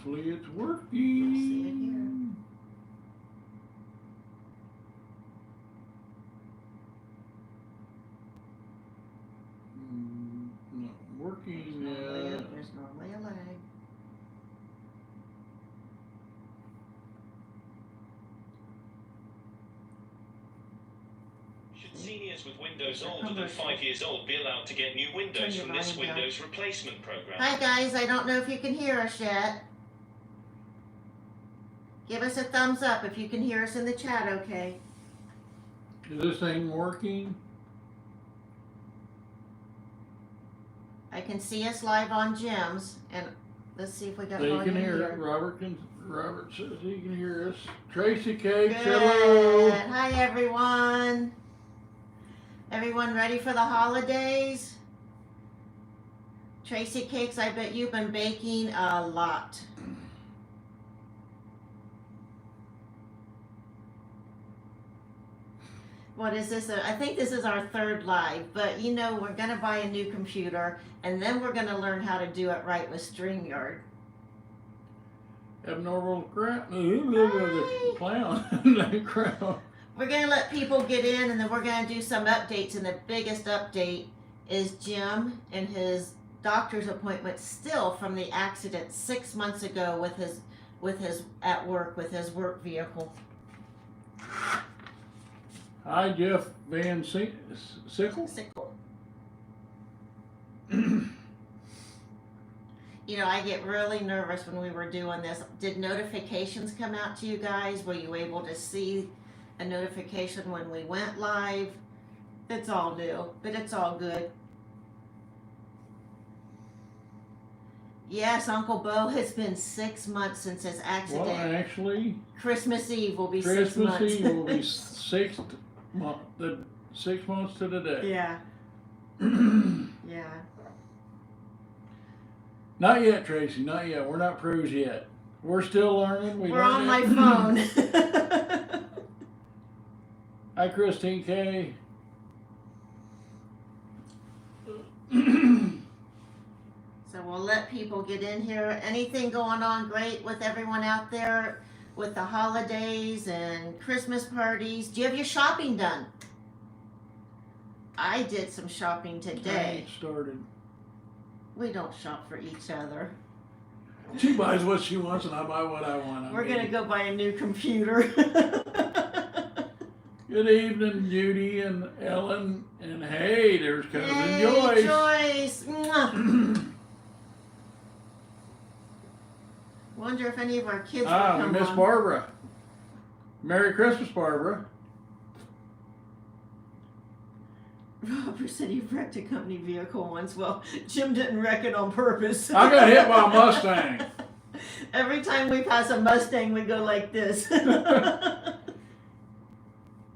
Hopefully it's See working. it here. Not working yet. There's normally a lag. Should seniors with Windows older than 5 years old be allowed to get new Windows from this Windows replacement program? Hi guys, I don't know if you can hear us yet. Give us a thumbs up if you can hear us in the chat, okay? Is this thing working? I can see us live on Jim's, and let's see if we got They volume can hear here. it. Robert says he can hear us. Tracy Cakes, Good. hello. Hi everyone. Everyone ready for the holidays? Tracy Cakes, I bet you've been baking a lot. What is this? I think this is our third live, but you know, we're gonna buy a new computer and then we're gonna learn how to do it right with StreamYard. Abnormal clown. Crown. We're gonna let people get in and then we're gonna do some updates, and the biggest update is Jim and his doctor's appointment still from the accident 6 months ago with his at work with his work vehicle. Hi, Jeff Van Sickle. Sickle. You know, I get really nervous when we were doing this. Did notifications come out to you guys? Were you able to see a notification when we went live? It's all new, but it's all good. Yes, Uncle Bo, it's been 6 months since his accident. Well, actually, Christmas Eve will be 6 months. Christmas Eve will be 6 months to the day. Yeah. Yeah. Not yet, Tracy. Not yet. We're not pros yet. We're still learning. We're on my phone. Hi, Christine K. So we'll let people get in here. Anything going on great with everyone out there with the holidays and Christmas parties? Do you have your shopping done? I did some shopping today. Started. We don't shop for each other. She buys what she wants and I buy what I want. We're going to go buy a new computer. Good evening, Judy and Ellen. And hey, there's Cousin Hey, Joyce. Joyce. Mwah. Wonder if any of our kids will come Miss on. Barbara. Merry Christmas, Barbara. Robert said he wrecked a company vehicle once. Well, Jim didn't wreck it on purpose. I got hit by a Mustang. Every time we pass a Mustang, we go like this.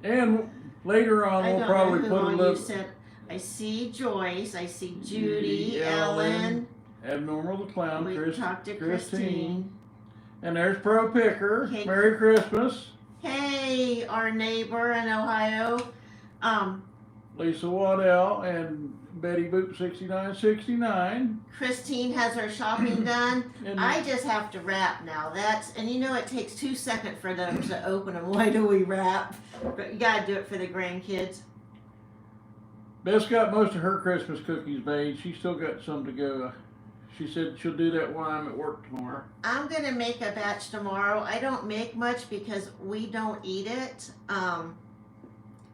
And later on, we'll probably put a little. Said, I see Joyce. I see Judy, Ellen. Abnormal the Clown. We talked to Christine. And there's Pro Picker. Okay. Merry Christmas. Hey, our neighbor in Ohio. Lisa Waddell and Betty Boop 6969. Christine has her shopping done. And I just have to wrap now. And you know it takes 2 seconds for them to open them. Why do we wrap? But you gotta do it for the grandkids. Beth's got most of her Christmas cookies made. She's still got some to go. She said she'll do that while I'm at work tomorrow. I'm gonna make a batch tomorrow. I don't make much because we don't eat it.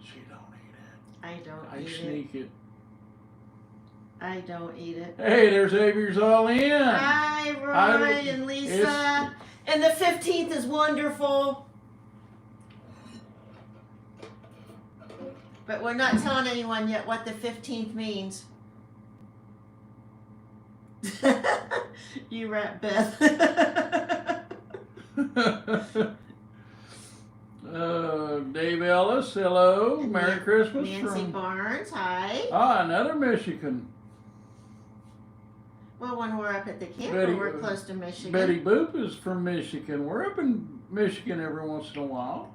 She don't eat it. I don't I eat sneak it. I don't eat it. Hey, there's Avery's all in. Hi, Roy and Lisa. And the 15th is wonderful. But we're not telling anyone yet what the 15th means. You rap, Beth. Dave Ellis, hello. Merry Christmas. Nancy Barnes, hi. Another Michigan. Well, when we're up at the camper, we're close to Michigan. Betty Boop is from Michigan. We're up in Michigan every once in a while.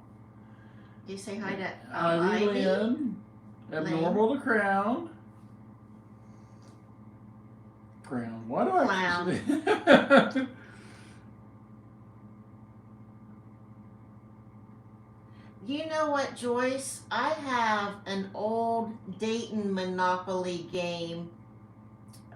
You say hi to Ivy Lynn. Abnormal the Crown. Crown. Why do I Clown. say? You know what, Joyce? I have an old Dayton Monopoly game.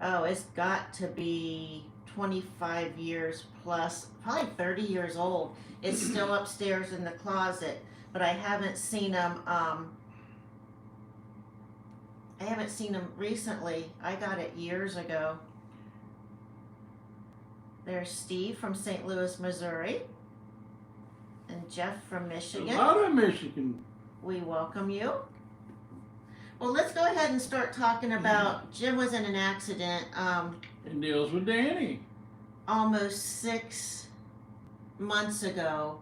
Oh, it's got to be 25 years plus, probably 30 years old. It's still upstairs in the closet, but I haven't seen them. I haven't seen them recently. I got it years ago. There's Steve from St. Louis, Missouri, and Jeff from Michigan. A lot of Michigan. We welcome you. Well, let's go ahead and start talking about, Jim was in an accident And deals with Danny. almost 6 months ago.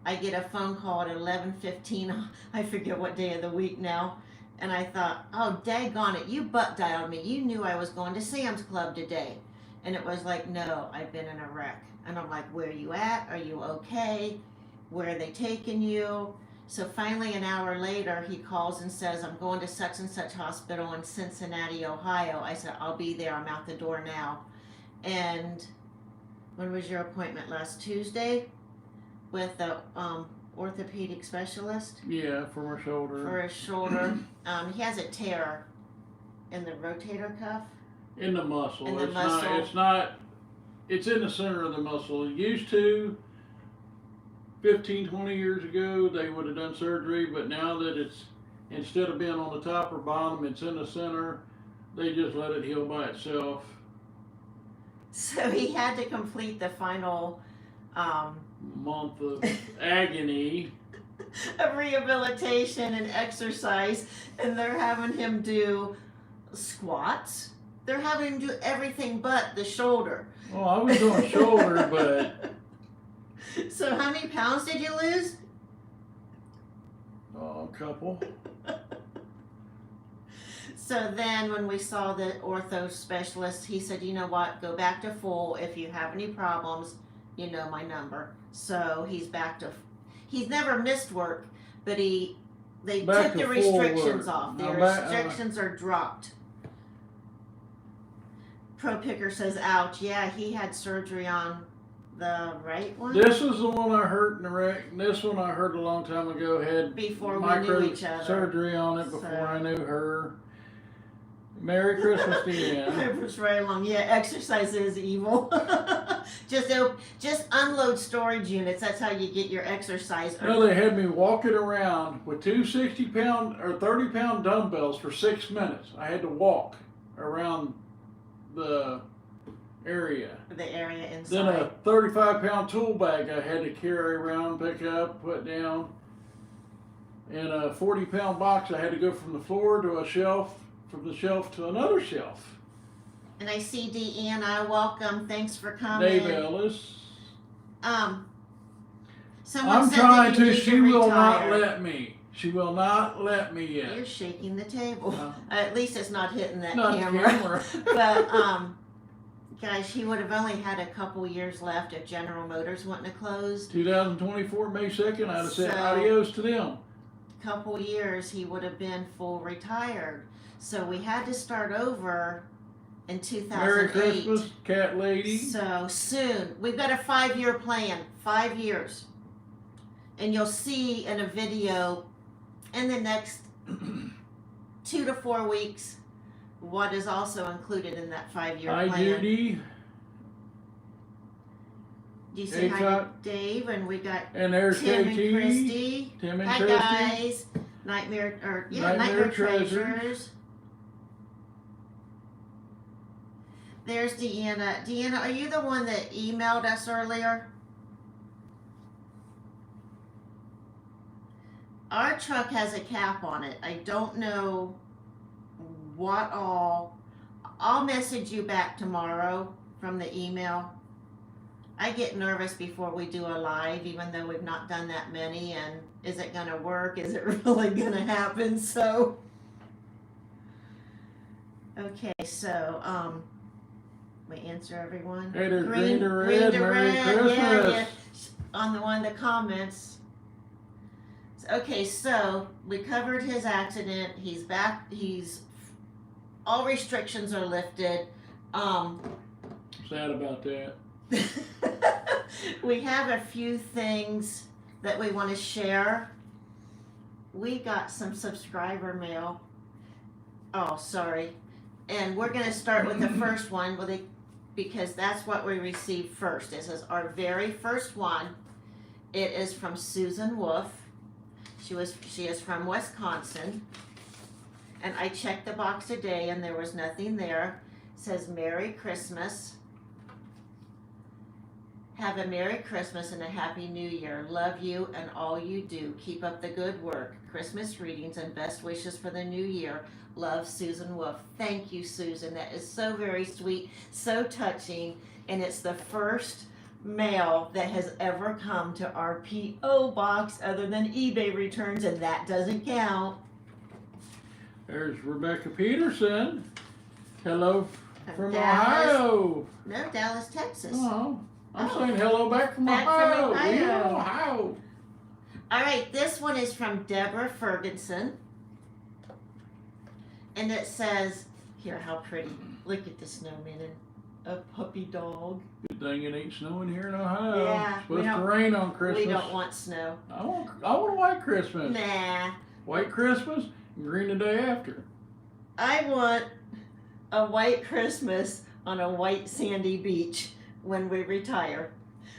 I get a phone call at 11:15. I forget what day of the week now. And I thought, oh, daggone it, you butt dialed me. You knew I was going to Sam's Club today. And it was like, no, I've been in a wreck. And I'm like, where are you at? Are you okay? Where are they taking you? So finally, an hour later, he calls and says, I'm going to such and such hospital in Cincinnati, Ohio. I said, I'll be there. I'm out the door now. And when was your appointment? Last Tuesday with the orthopedic specialist? Yeah, for her shoulder. For his shoulder. He has a tear in the rotator cuff. In the muscle. In the it's muscle. It's in the center of the muscle. It used to, 15, 20 years ago, they would have done surgery, but now that it's, instead of being on the top or bottom, it's in the center, they just let it heal by itself. So he had to complete the final Month of agony. of rehabilitation and exercise, and they're having him do squats. They're having him do everything but the shoulder. Well, I was doing shoulder, but So how many pounds did you lose? a couple. So then when we saw the ortho specialist, he said, you know what, go back to full. If you have any problems, you know my number. So he's back to, he's never missed work, but they Back took the to full restrictions work. off. The Now restrictions are dropped. Pro Picker says, ouch. Yeah, he had surgery on the right one. This is the one I hurt in the wreck. This one I heard a long time ago had Before we knew each other. surgery on it before So- I knew her. Merry Christmas to you. It was right along. Yeah, exercise is evil. just unload storage units. That's how you get your exercise. No, they had me walking around with two 60-pound or 30-pound dumbbells for 6 minutes. I had to walk around the area. The area inside. Then a 35-pound tool bag I had to carry around, pick up, put down. And a 40-pound box I had to go from the floor to a shelf, from the shelf to another shelf. And I see Deanna. Welcome. Thanks for coming. Dave Ellis. Someone I'm said trying that you to. need She will not retire. let me. She will not let me yet. You're shaking the table. No. At least it's not hitting that Not the camera. camera. But guys, he would have only had a couple years left if General Motors wouldn't have closed. 2024, May 2nd, I'd have said So- adios to them. Couple years, he would have been full retired. So we had to start over in 2008. Merry Christmas, cat lady. So soon, we've got a 5-year plan, 5 years. And you'll see in a video in the next 2 to 4 weeks what is also included in that 5-year Hi, plan. Judy. Do you say hi to Scott. Dave? And we got And there's Tim KT. and Christy. Tim and Hi Christy. guys. Nightmare Nightmare Treasures. There's Deanna. Deanna, are you the one that emailed us earlier? Our truck has a cap on it. I don't know what all. I'll message you back tomorrow from the email. I get nervous before we do a live, even though we've not done that many, and is it gonna work? Is it really gonna happen? So, okay, so, we answer everyone. Hey, there's green to red. Merry Christmas. Yeah. On the one of the comments. Okay, so we covered his accident. He's back. All restrictions are lifted. Sad about that. We have a few things that we want to share. we got some subscriber mail. Oh, sorry. And we're going to start with the first one because that's what we received first. This is our very first one. It is from Susan Wolf. She is from Wisconsin. And I checked the box today and there was nothing there. It says Merry Christmas. Have a Merry Christmas and a Happy New Year. Love you and all you do. Keep up the good work. Christmas readings and best wishes for the new year. Love, Susan Wolf. Thank you, Susan. That is so very sweet, so touching, and it's the first mail that has ever come to our P.O. box other than eBay returns, and that doesn't count. There's Rebecca Peterson. Hello from Dallas. Ohio. No, Dallas, Texas. Oh, I'm saying hello back from Ohio. Yeah, Ohio. All right, this one is from Deborah Ferguson. And it says, here, how pretty. Look at the snowman and a puppy dog. Good thing it ain't snowing here in Ohio. Yeah, It's supposed to rain on Christmas. We don't want snow. I want a white Christmas. Nah. White Christmas and green the day after. I want a white Christmas on a white sandy beach when we retire.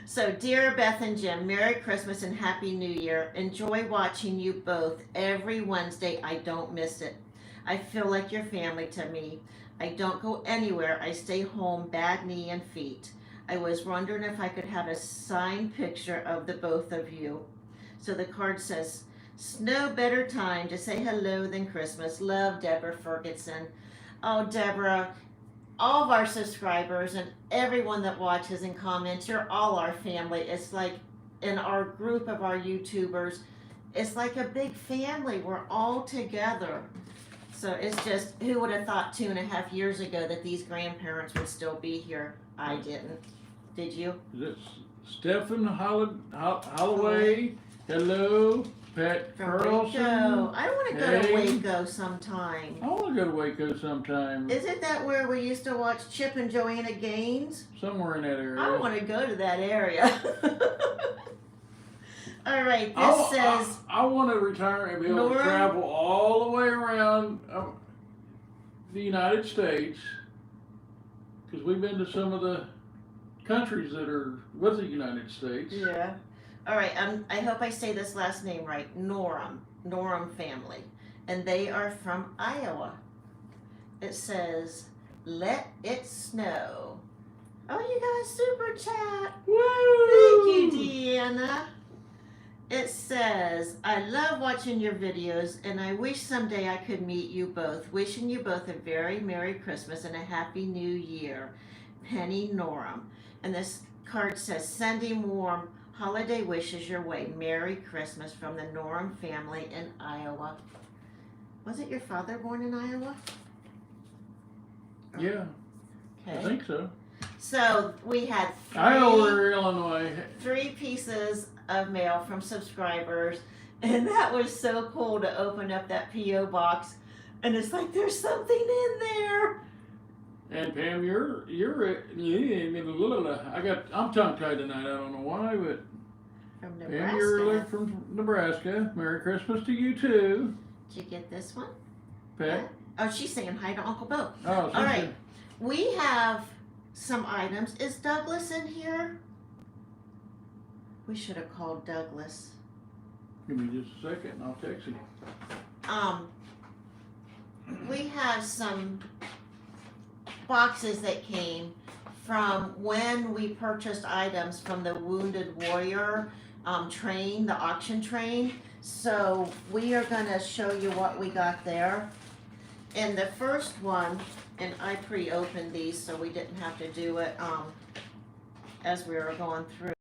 So, dear Beth and Jim, Merry Christmas and Happy New Year. Enjoy watching you both every Wednesday. I don't miss it. I feel like your family to me. I don't go anywhere. I stay home, bad knee and feet. I was wondering if I could have a signed picture of the both of you. So the card says, no better time to say hello than Christmas. Love, Deborah Ferguson. Oh, Deborah, all of our subscribers and everyone that watches and comments, you're all our family. It's like in our group of our YouTubers, it's like a big family. We're all together. So it's just, who would have thought 2.5 years ago that these grandparents would still be here? I didn't. Did you? Is it Stephen Holloway? Hello. Pat From Carlson. Waco. I want to go to Hey. Waco sometime. I want to go to Waco sometime. Isn't that where we used to watch Chip and Joanna Gaines? Somewhere in that area. I want to go to that area. All right, this says... I want to retire and be able Nora? to travel all the way around the United States, because we've been to some of the countries that are with the United States. Yeah. All right, I hope I say this last name right. Norum family. And they are from Iowa. It says, let it snow. Oh, you got a super chat. Woo! Thank you, Deanna. It says, I love watching your videos and I wish someday I could meet you both. Wishing you both a very Merry Christmas and a Happy New Year. Penny Norum. And this card says, sending warm holiday wishes your way. Merry Christmas from the Norum family in Iowa. Wasn't your father born in Iowa? Yeah, Okay. I think so. So we had Iowa, Illinois. 3 pieces of mail from subscribers, and that was so cool to open up that P.O. box, and it's like there's something in there. And Pam, I'm tongue-tied tonight. I don't know why, but From Pam, you're Nebraska. from Nebraska. Merry Christmas to you too. Did you get this one? Pat. Oh, she's saying hi to Uncle Bo. Oh, All right. We have some items. Is Douglas in here? We should have called Douglas. Give me just a second and I'll text you. We have some boxes that came from when we purchased items from the Wounded Warrior train, the auction train. So we are going to show you what we got there. And the first one, and I pre-opened these so we didn't have to do it as we were going through.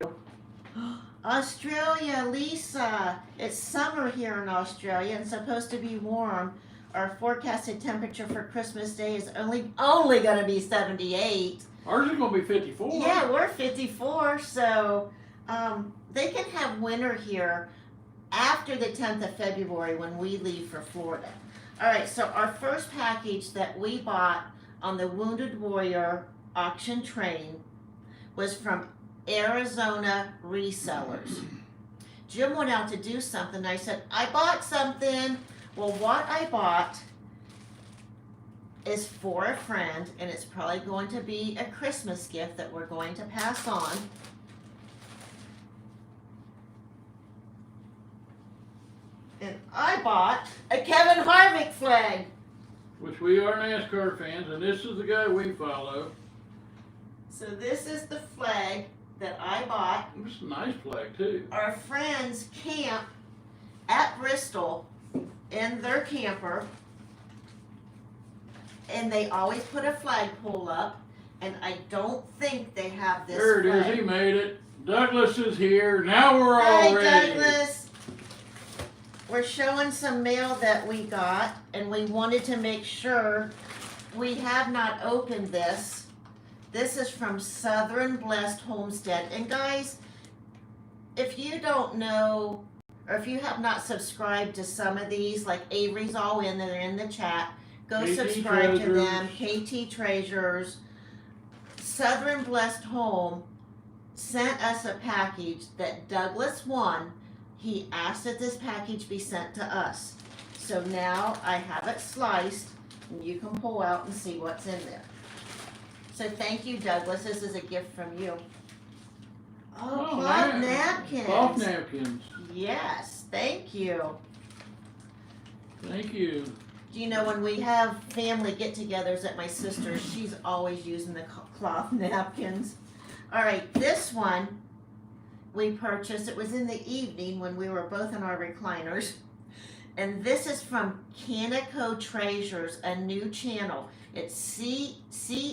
Australia, Lisa. It's summer here in Australia and supposed to be warm. Our forecasted temperature for Christmas Day is only going to be 78. Ours is going to be 54. Yeah, we're 54, so they can have winter here after the 10th of February when we leave for Florida. All right, so our first package that we bought on the Wounded Warrior auction train was from Arizona Resellers. Jim went out to do something. I said, I bought something. Well, what I bought is for a friend, and it's probably going to be a Christmas gift that we're going to pass on. And I bought a Kevin Harvick flag. Which we are NASCAR fans, and this is the guy we follow. So this is the flag that I bought. It's a nice flag too. Our friends camp at Bristol in their camper, and they always put a flagpole up, and I don't think they have this There it flag. is, he made it. Douglas is here, now we're all Hi, ready. Douglas. We're showing some mail that we got, and we wanted to make sure we have not opened this. This is from Southern Blessed Homestead. And guys, if you don't know, or if you have not subscribed to some of these, like Avery's all in, they're in the chat, go KT subscribe to Treasures. them. KT Treasures. Southern Blessed Home sent us a package that Douglas won. He asked that this package be sent to us. So now I have it sliced, and you can pull out and see what's in there. So thank you, Douglas. This is a gift from you. Oh, cloth napkins. Cloth napkins. Yes, thank you. Thank you. Do you know when we have family get-togethers at my sister's, she's always using the cloth napkins. All right, this one we purchased. It was in the evening when we were both in our recliners. And this is from Canico Treasures, a new channel. It's C-A-N-I-C-O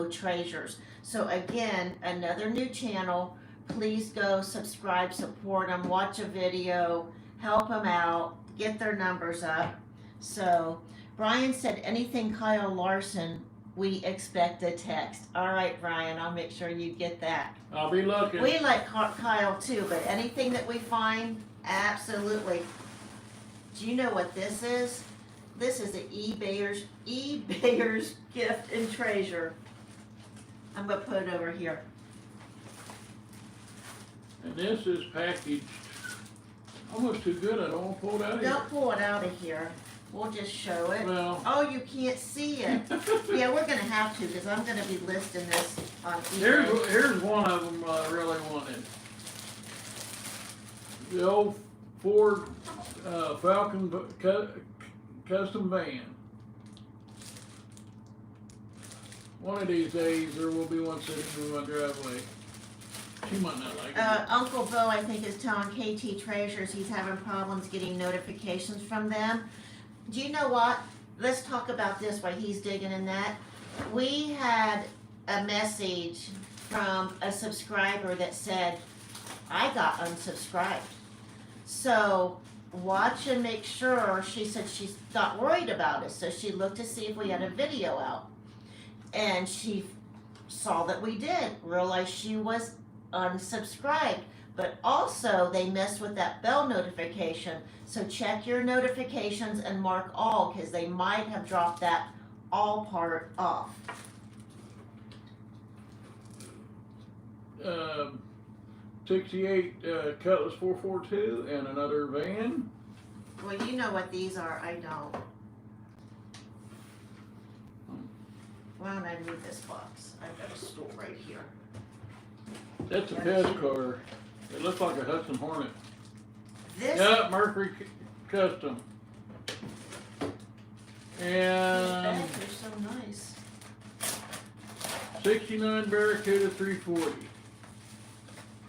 Treasures. So again, another new channel. Please go subscribe, support them, watch a video, help them out, get their numbers up. So Brian said anything Kyle Larson, we expect a text. All right, Brian, I'll make sure you get that. I'll be looking. We like Kyle too, but anything that we find, absolutely. Do you know what this is? This is an eBayer's gift and treasure. I'm gonna put it over here. And this is packaged almost too good. I don't want to pull it out of here. Don't pull it out of here. We'll just show it. Well. Oh, you can't see it. Yeah, we're gonna have to, because I'm gonna be listing this on eBay. Here's one of them I really wanted. The old Ford Falcon custom van. One of these days there will be one sitting in my driveway. She might not like it. Uncle Bo, I think, is telling KT Treasures he's having problems getting notifications from them. Do you know what? Let's talk about this while he's digging in that. We had a message from a subscriber that said, I got unsubscribed. So watch and make sure. She said she got worried about it, so she looked to see if we had a video out. And she saw that we did, realized she was unsubscribed. But also they messed with that bell notification. So check your notifications and mark all, because they might have dropped that all part off. 68 Cutlass 442 and another van. Well, you know what these are, I don't. Why don't I move this box? I've got a stool right here. That's a test car. It looks like a Hudson Hornet. This, Yeah, Mercury Custom. these And bags are so nice. 69 Barracuda 340.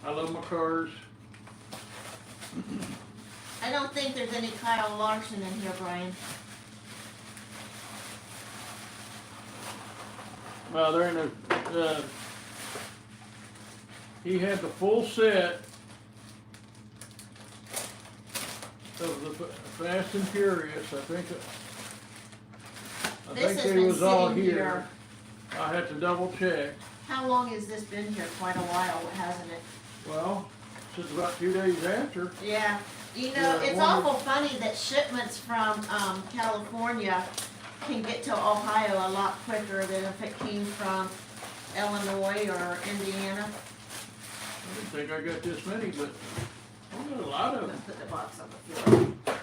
I love my cars. I don't think there's any Kyle Larson in here, Brian. Well, they're in a, he had the full set of the Fast and Furious. I think This has they been was all sitting here. here. I had to double check. How long has this been here? Quite a while, hasn't it? Well, since about 2 days after. Yeah. You know, Yeah, it's one awful funny that shipments from California can get to Ohio a lot quicker than if it came from Illinois or Indiana. think I got this many, but I got a lot I'm of gonna them. put the box on the floor.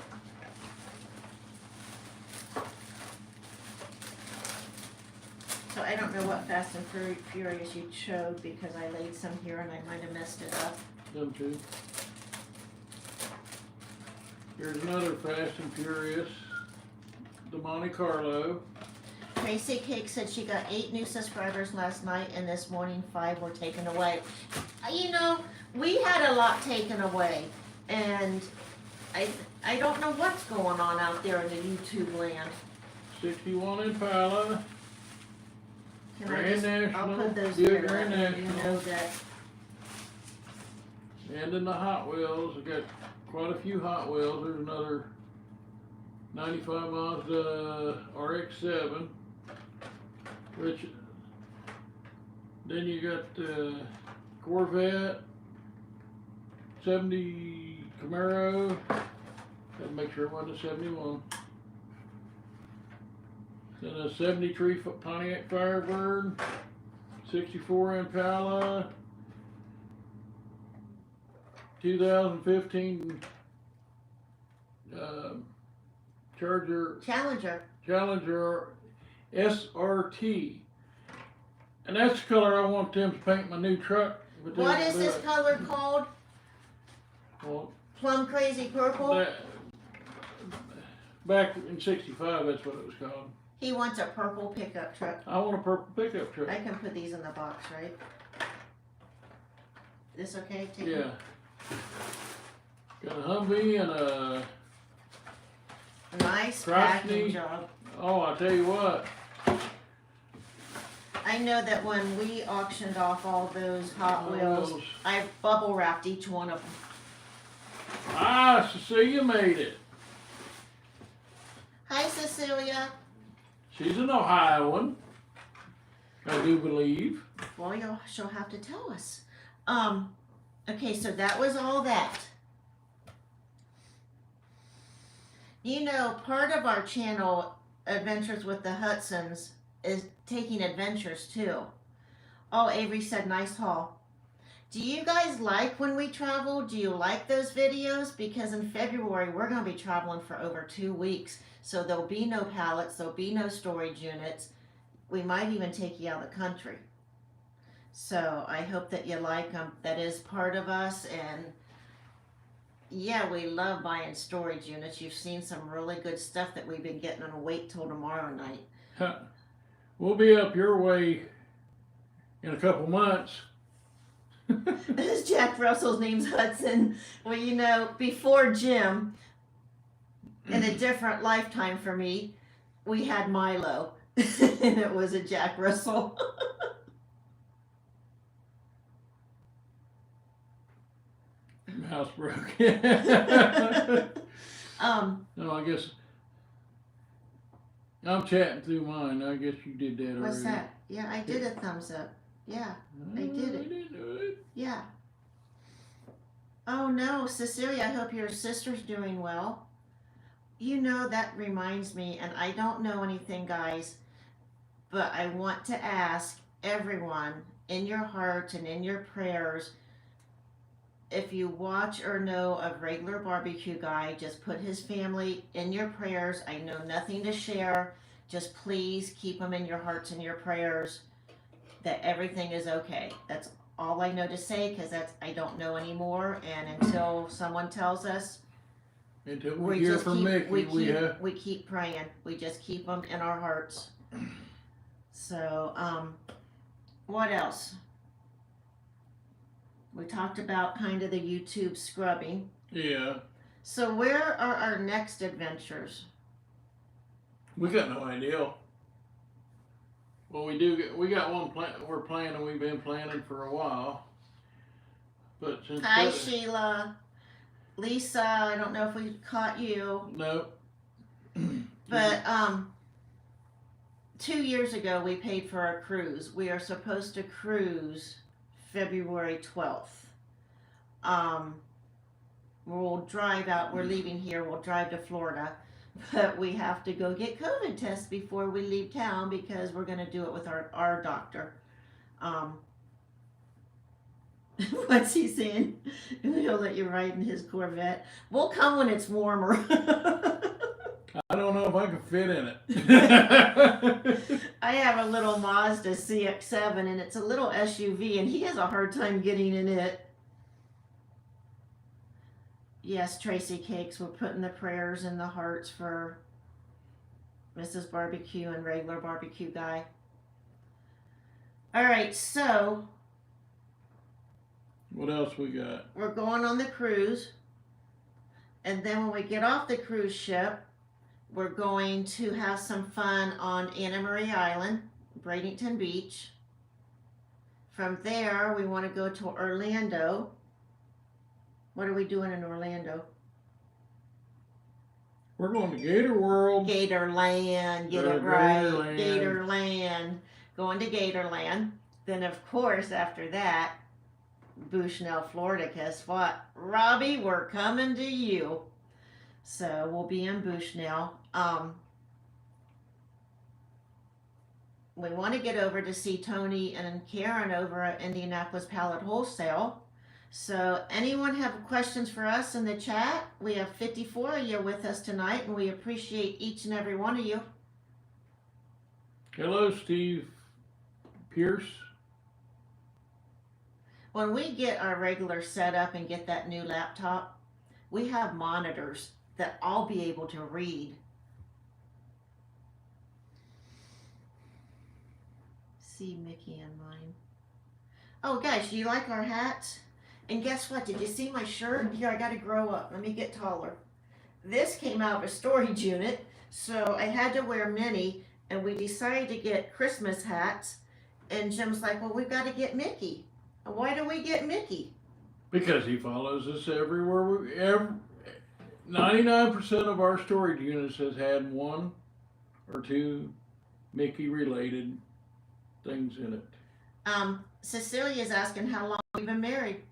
So I don't know what Fast and Furious you showed because I laid some here and I might have messed it up. Them two. Here's another Fast and Furious, the Monte Carlo. Tracy Cake said she got 8 new subscribers last night and this morning 5 were taken away. You know, we had a lot taken away and I don't know what's going on out there in the YouTube land. 61 Impala. Can Grand I'll National, put those yeah, here. Grand that way you National. know that. And then the Hot Wheels, I got quite a few Hot Wheels. There's another 95 Mazda RX-7, which, then you got the Corvette, 70 Camaro, gotta make sure it wasn't a 71. Then a 73 Pontiac Firebird, 64 Impala, 2015 Challenger. Challenger SRT. And that's the color I want them to paint my new truck. But What they- is this color called? Well, Plum Crazy Purple? back in '65, that's what it was called. He wants a purple pickup truck. I want a purple pickup truck. I can put these in the box, right? This okay? Take Yeah. Got a Humvee and a, a nice Crosby. packing job. oh, I tell you what, I know that when we auctioned off all those Hot Wheels, I bubble wrapped each one of them. Ah, Cecilia made it. Hi, Cecilia. She's an Ohioan, I do believe. Well, she'll have to tell us. Okay, so that was all that. You know, part of our channel, Adventures with the Hudsons, is taking adventures too. Oh, Avery said nice haul. Do you guys like when we travel? Do you like those videos? Because in February, we're going to be traveling for over 2 weeks. So there'll be no pallets, there'll be no storage units. We might even take you out of the country. So I hope that you like them. That is part of us. And yeah, we love buying storage units. You've seen some really good stuff that we've been getting on wait till tomorrow night. We'll be up your way in a couple months. Jack Russell's name's Hudson. Well, you know, before Jim, in a different lifetime for me, we had Milo. And it was a Jack Russell. House broke. No, I guess I'm chatting through mine. I guess you did that already. What's that? Yeah, I did a thumbs up. Yeah, I did it. I didn't do it. Yeah. Oh no, Cecilia, I hope your sister's doing well. You know, that reminds me, and I don't know anything, guys, but I want to ask everyone in your heart and in your prayers, if you watch or know of Regular Barbecue Guy, just put his family in your prayers. I know nothing to share. Just please keep them in your hearts and your prayers that everything is okay. That's all I know to say because I don't know anymore. And until someone tells us, Until we hear from Mickey, we keep praying. We just keep them in our hearts. So, what else? We talked about kind of the YouTube scrubbing. yeah, So where are our next adventures? we got no idea. Well, we got one plan. We're planning. We've been planning for a while. But since Hi, Sheila. Lisa, I don't know if we caught you. no. But 2 years ago we paid for our cruise. We are supposed to cruise February 12th. We'll drive out, we're leaving here, we'll drive to Florida, but we have to go get COVID tests before we leave town because we're going to do it with our doctor. What's he saying? He'll let you ride in his Corvette. We'll come when it's warmer. I don't know if I can fit in it. I have a little Mazda CX-7 and it's a little SUV and he has a hard time getting in it. Yes, Tracy Cakes, we're putting the prayers and the hearts for Mrs. Barbecue and regular barbecue guy. All right, so What else we got? we're going on the cruise. And then when we get off the cruise ship, we're going to have some fun on Anna Marie Island, Bradenton Beach. From there, we want to go to Orlando. What are we doing in Orlando? We're going to Gator World. Gatorland, get it right. Gatorland. Going to Gatorland. Then, of course, after that, Bushnell, Florida. Guess what? Robbie, we're coming to you. So we'll be in Bushnell. We want to get over to see Tony and Karen over at Indianapolis Pallet Wholesale. So anyone have questions for us in the chat? We have 54 of you with us tonight, and we appreciate each and every one of you. Hello, Steve Pierce. When we get our regular setup and get that new laptop, we have monitors that I'll be able to read. See Mickey and mine. Oh, guys, do you like our hats? And guess what? Did you see my shirt? Here, I got to grow up. Let me get taller. This came out of a storage unit, so I had to wear many, and we decided to get Christmas hats. And Jim's like, well, we've got to get Mickey. And why do we get Mickey? Because he follows us everywhere. 99% of our storage units has had one or two Mickey-related things in it. Cecilia's asking how long we've been married.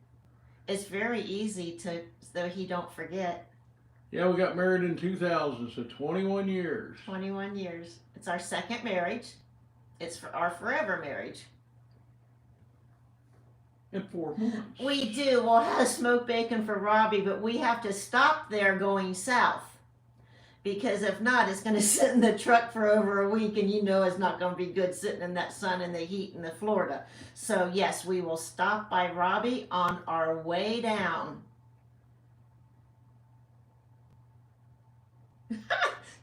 It's very easy so he don't forget. Yeah, we got married in 2000, so 21 years. 21 years. It's our second marriage. It's for our forever marriage. In 4 months. We do. We'll have smoked bacon for Robbie, but we have to stop there going south. Because if not, it's going to sit in the truck for over a week, and you know it's not going to be good sitting in that sun and the heat in the Florida. So yes, we will stop by Robbie on our way down.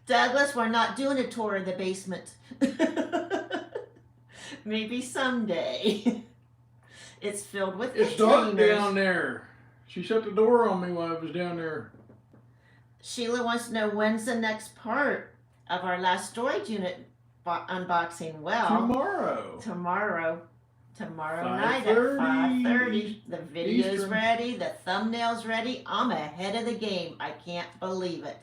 Douglas, we're not doing a tour of the basement. Maybe someday. It's filled with It's dark down there. She shut the door on me while I was down there. Sheila wants to know when's the next part of our last storage unit unboxing. Well, Tomorrow night at 5:30. The video's Eastern. ready. The thumbnail's ready. I'm ahead of the game. I can't believe it.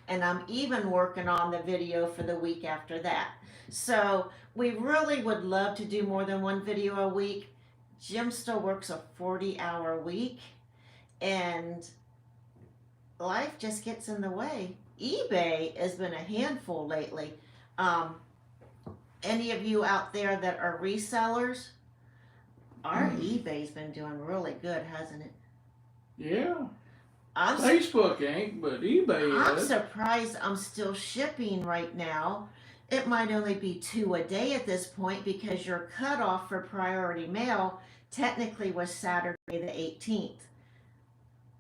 And I'm even working on the video for the week after that. So we really would love to do more than one video a week. Jim still works a 40-hour week. And life just gets in the way. eBay has been a handful lately. Any of you out there that are resellers, our eBay's been doing really good, hasn't it? Yeah. Facebook ain't, but eBay I'm is. surprised I'm still shipping right now. It might only be 2 a day at this point because your cutoff for priority mail technically was Saturday the 18th.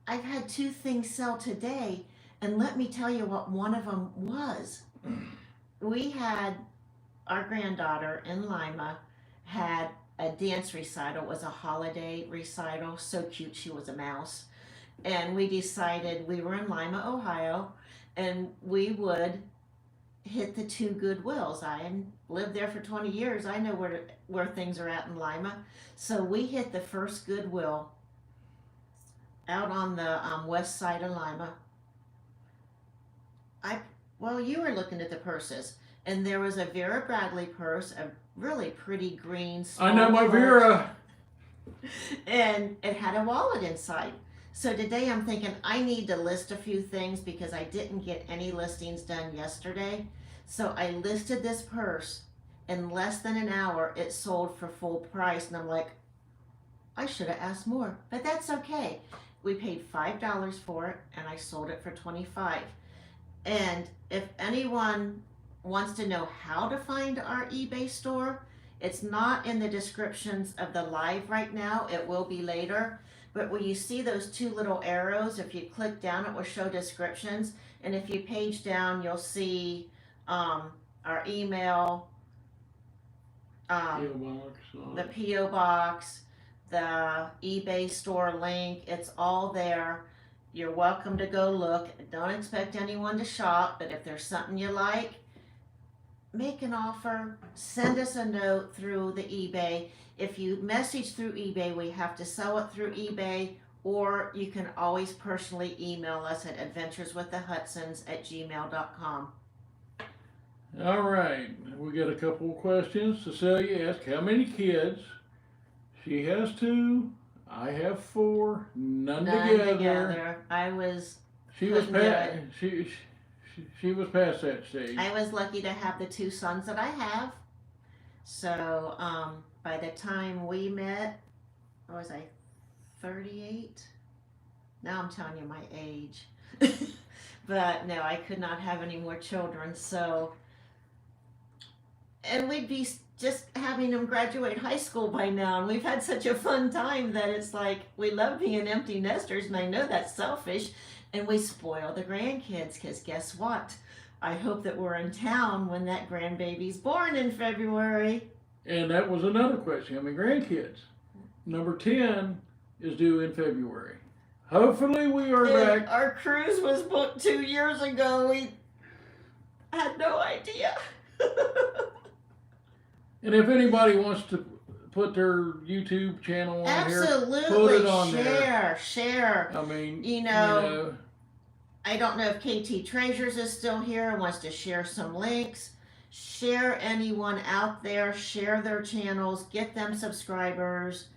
I've had 2 things sell today, and let me tell you what one of them was. We had our granddaughter in Lima had a dance recital. It was a holiday recital. So cute, she was a mouse. And we decided we were in Lima, Ohio, and we would hit the 2 Goodwills. I had lived there for 20 years. I know where things are at in Lima. So we hit the first Goodwill out on the west side of Lima. You were looking at the purses, and there was a Vera Bradley purse, a really pretty green. I know my purse, Vera. and it had a wallet inside. So today I'm thinking I need to list a few things because I didn't get any listings done yesterday. So I listed this purse. In less than an hour, it sold for full price, and I'm like, I should have asked more, but that's okay. We paid $5 for it, and I sold it for $25. And if anyone wants to know how to find our eBay store, it's not in the descriptions of the live right now. It will be later. But where you see those two little arrows, if you click down, it will show descriptions. And if you page down, you'll see our email, the P.O. box, the eBay store link. It's all there. You're welcome to go look. Don't expect anyone to shop, but if there's something you like, make an offer. Send us a note through the eBay. If you message through eBay, we have to sell it through eBay, or you can always personally email us at AdventuresWithTheHudsons@gmail.com. All right, we got a couple of questions. Cecilia asked, how many kids? She has 2. I have 4. None together. She was past. She was past that stage. I was lucky to have the 2 sons that I have. So by the time we met, what was I, 38? Now I'm telling you my age. But no, I could not have any more children. So, and we'd be just having them graduate high school by now, and we've had such a fun time that it's like we love being empty nesters, and I know that's selfish, and we spoil the grandkids, because guess what? I hope that we're in town when that grandbaby's born in February. And that was another question. How many grandkids? Number 10 is due in February. Hopefully we are back. Our cruise was booked 2 years ago. We had no idea. And if anybody wants to put their YouTube channel on here, put it on there. Share. I mean, you know, I don't know if KT Treasures is still here and wants to share some links. Share anyone out there. Share their channels. Get them subscribers.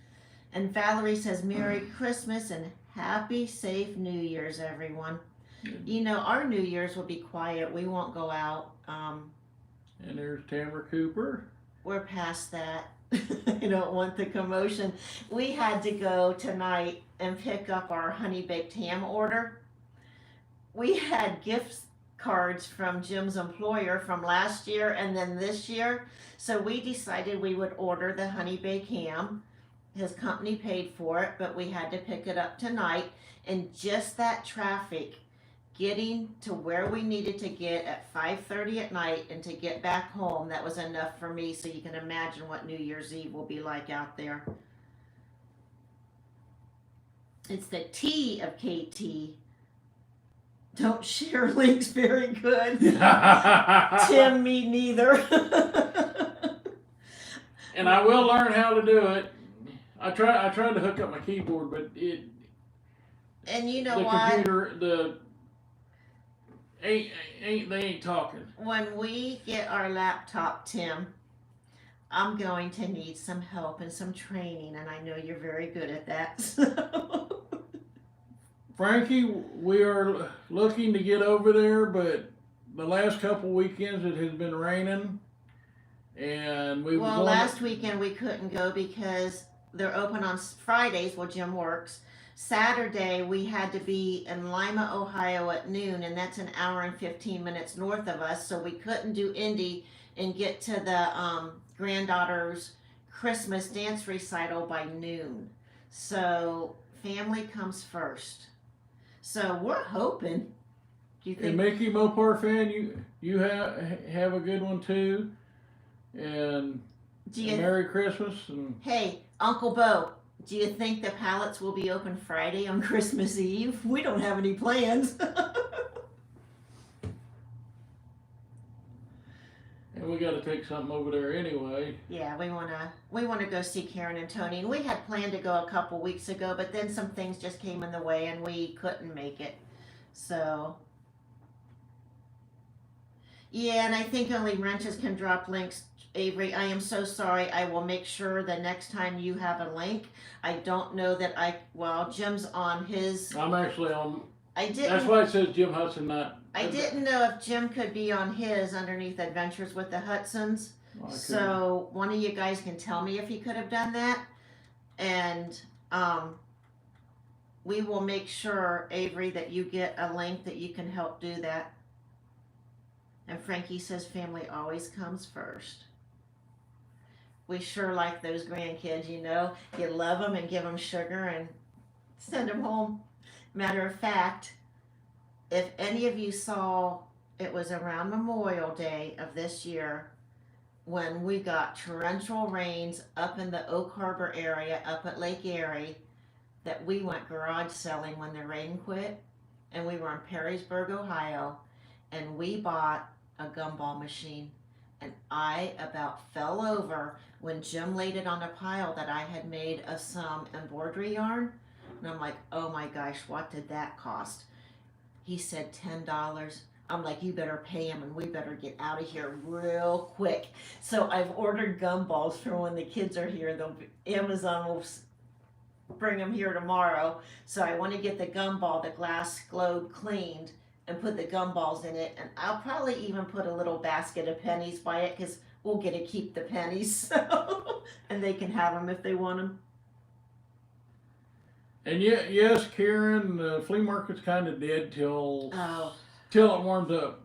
And Valerie says, Merry Christmas and Happy Safe New Year's, everyone. You know, our New Year's will be quiet. We won't go out. And there's Tamara Cooper. We're past that. I don't want the commotion. We had to go tonight and pick up our honey baked ham order. We had gift cards from Jim's employer from last year and then this year. So we decided we would order the honey baked ham. His company paid for it, but we had to pick it up tonight. And just that traffic, getting to where we needed to get at 5:30 at night and to get back home, that was enough for me. So you can imagine what New Year's Eve will be like out there. It's the T of KT. Don't share links. Very good. Tim, me neither. And I will learn how to do it. I tried to hook up my keyboard, but it. And you know the what? Computer, they ain't talking. When we get our laptop, Tim, I'm going to need some help and some training, and I know you're very good at that. Frankie, we are looking to get over there, but the last couple weekends it has been raining, and last weekend we couldn't go because they're open on Fridays. Well, Jim works. Saturday we had to be in Lima, Ohio at noon, and that's an hour and 15 minutes north of us, so we couldn't do Indy and get to the granddaughter's Christmas dance recital by noon. So family comes first. So we're hoping. Do you think? And Mickey Mopar fan, you have a good one too, and Merry Christmas. And hey, Uncle Bo, do you think the Pallets will be open Friday on Christmas Eve? We don't have any plans. And we got to take something over there anyway. Yeah, we wanna go see Karen and Tony, and we had planned to go a couple weeks ago, but then some things just came in the way, and we couldn't make it. So yeah, and I think only Wrenches can drop links. Avery, I am so sorry. I will make sure the next time you have a link. I don't know that Jim's on his. I'm actually on. I didn't. That's why it says Jim Hudson, not. I didn't know if Jim could be on his underneath Adventures with the Hudsons. So one of you guys can tell me if he could have done that. And we will make sure, Avery, that you get a link that you can help do that. And Frankie says family always comes first. We sure like those grandkids, you know. You love them and give them sugar and send them home. Matter of fact, if any of you saw, it was around Memorial Day of this year when we got torrential rains up in the Oak Harbor area, up at Lake Erie, that we went garage selling when the rain quit. And we were in Perrysburg, Ohio, and we bought a gumball machine. And I about fell over when Jim laid it on a pile that I had made of some embroidery yarn. And I'm like, oh my gosh, what did that cost? He said $10. I'm like, you better pay him and we better get out of here real quick. So I've ordered gumballs for when the kids are here. Amazon will bring them here tomorrow. So I want to get the gumball, the glass globe, cleaned and put the gumballs in it. And I'll probably even put a little basket of pennies by it because we'll get to keep the pennies. So, and they can have them if they want them. And yes, Karen, the flea market's kind of dead till it warms up.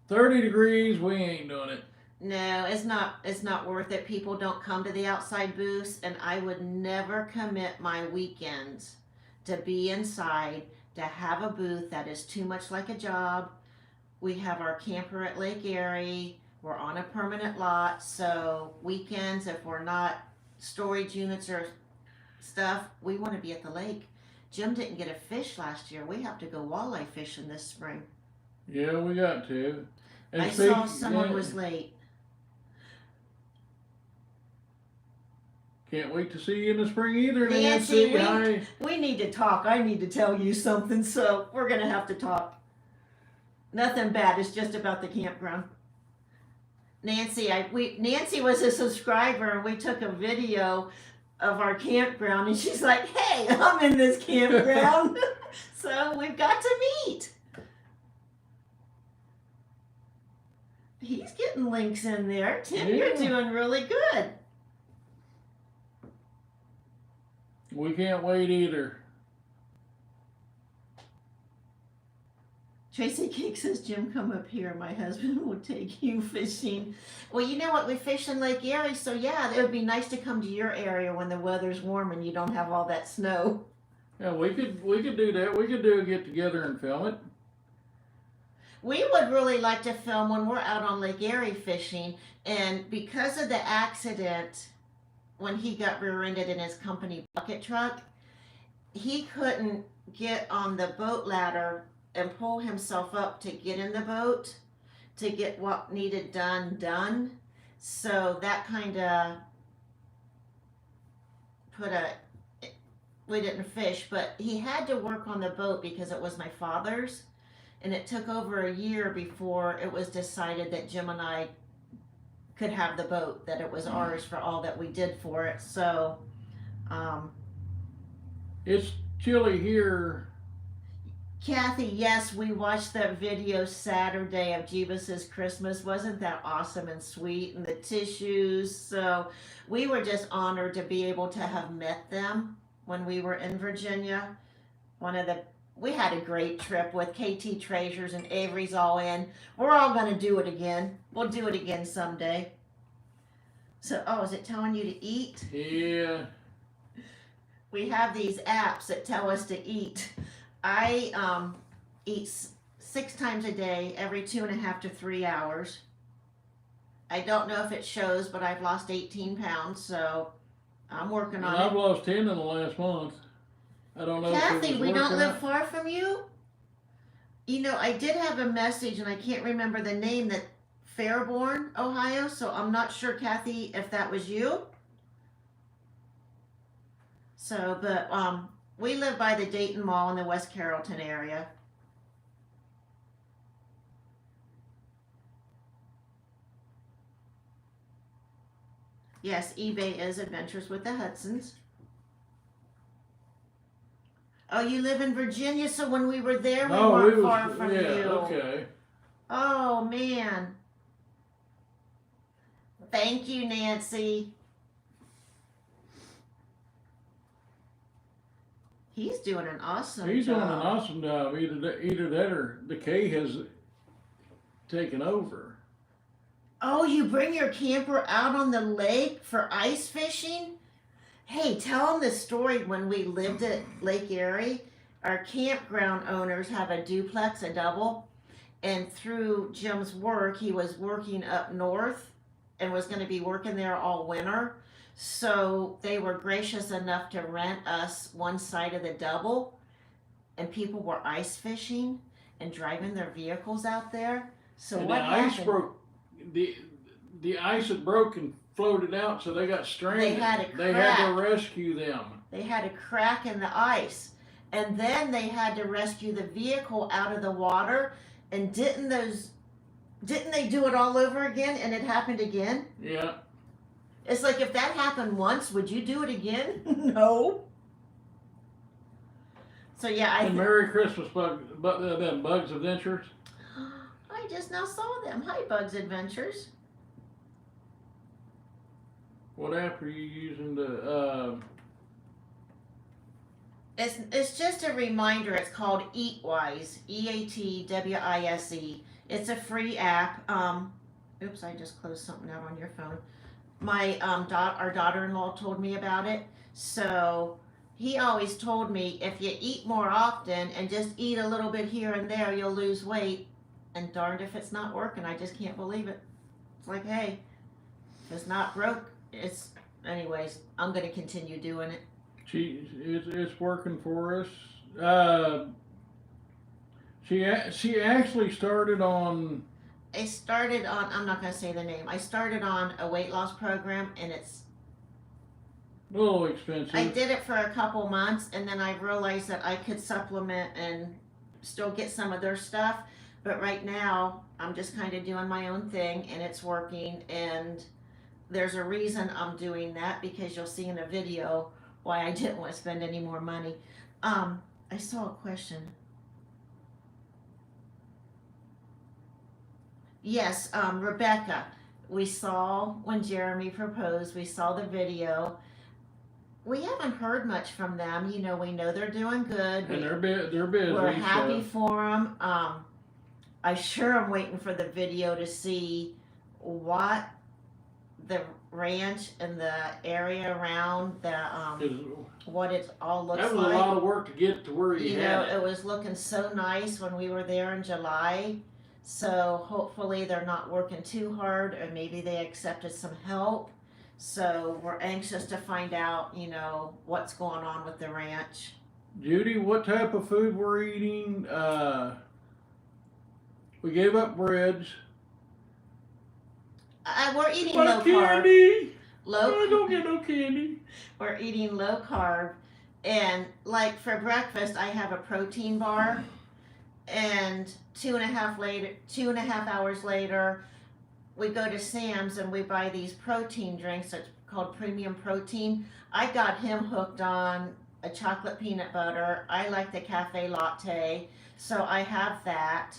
30 degrees, we ain't doing it. No, it's not worth it. People don't come to the outside booths, and I would never commit my weekends to be inside, to have a booth that is too much like a job. We have our camper at Lake Erie. We're on a permanent lot, so weekends, if we're not storage units or stuff, we want to be at the lake. Jim didn't get a fish last year. We have to go walleye fishing this spring. Yeah, we got to. And I saw someone was late. Can't wait to see you in the spring either, Nancy. Nancy. We need to talk. I need to tell you something, so we're going to have to talk. Nothing bad. It's just about the campground. Nancy was a subscriber, and we took a video of our campground, and she's like, hey, I'm in this campground. So we've got to meet. He's getting links in there. Tim, You're doing really good. We can't wait either. Tracy Cake says, Jim, come up here. My husband will take you fishing. Well, you know what? We fish in Lake Erie, so yeah, it would be nice to come to your area when the weather's warm and you don't have all that snow. Yeah, we could do that. We could do a get together and film it. We would really like to film when we're out on Lake Erie fishing, and because of the accident when he got rear-ended in his company bucket truck, he couldn't get on the boat ladder and pull himself up to get in the boat to get what needed done. So that kind of we didn't fish, but he had to work on the boat because it was my father's, and it took over a year before it was decided that Jim and I could have the boat, that it was ours for all that we did for it. So it's chilly here. Kathy, yes, we watched that video Saturday of Jeebus's Christmas. Wasn't that awesome and sweet? And the tissues. So we were just honored to be able to have met them when we were in Virginia. We had a great trip with KT Treasures, and Avery's all in. We're all going to do it again. We'll do it again someday. So, is it telling you to eat? Yeah. We have these apps that tell us to eat. I eat 6 times a day, every 2.5 to 3 hours. I don't know if it shows, but I've lost 18 pounds, so I'm working on it. I've lost 10 in the last month. I don't know. Kathy, we don't live far from you. You know, I did have a message, and I can't remember the name, that Fairborn, Ohio, so I'm not sure, Kathy, if that was you. So, but we live by the Dayton Mall in the West Carrollton area. Yes, eBay is Adventures with the Hudsons. Oh, you live in Virginia, so when we were there, we weren't far from you. Okay. Oh, man. Thank you, Nancy. He's doing an awesome He's job. doing an awesome job. Either that or decay has taken over. Oh, you bring your camper out on the lake for ice fishing? Hey, tell them the story when we lived at Lake Erie. Our campground owners have a duplex, a double, and through Jim's work, he was working up north and was going to be working there all winter. So they were gracious enough to rent us one side of the double, and people were ice fishing and driving their vehicles out there. So And what the ice happened? broke. The ice had broken, floated out, so they got stranded. They had a They had to crack. rescue them. They had a crack in the ice, and then they had to rescue the vehicle out of the water. And didn't they do it all over again? And it happened again. Yeah. It's like, if that happened once, would you do it again? No. So yeah, And Merry Christmas, Bugs Adventures. I just now saw them. Hi, Bugs Adventures. What app are you using to? It's just a reminder. It's called Eatwise, EATWISE. It's a free app. Oops, I just closed something out on your phone. My our daughter-in-law told me about it. So he always told me, if you eat more often and just eat a little bit here and there, you'll lose weight. And darned if it's not working. I just can't believe it. It's like, hey, if it's not broke, it's anyways. I'm gonna continue doing it. It's working for us. She actually started on. I started on, I'm not going to say the name. I started on a weight loss program, and it's, A little expensive. I did it for a couple months, and then I realized that I could supplement and still get some of their stuff. But right now, I'm just kind of doing my own thing, and it's working. And there's a reason I'm doing that, because you'll see in a video why I didn't want to spend any more money. I saw a question. Yes, Rebecca, we saw when Jeremy proposed, we saw the video. We haven't heard much from them. You know, we know they're doing good. And they're busy. We're happy so. for them. I sure am waiting for the video to see what the ranch and the area around the what it all looks That was like. a lot of work to get to where you You know, had it. it was looking so nice when we were there in July. So hopefully they're not working too hard, or maybe they accepted some help. So we're anxious to find out, you know, what's going on with the ranch. Judy, what type of food we're eating? We gave up breads. We're eating But low carb. candy! Low. I don't get no candy. We're eating low carb, and like for breakfast, I have a protein bar, and 2.5 hours later, we go to Sam's and we buy these protein drinks. It's called premium protein. I got him hooked on a chocolate peanut butter. I like the cafe latte, so I have that.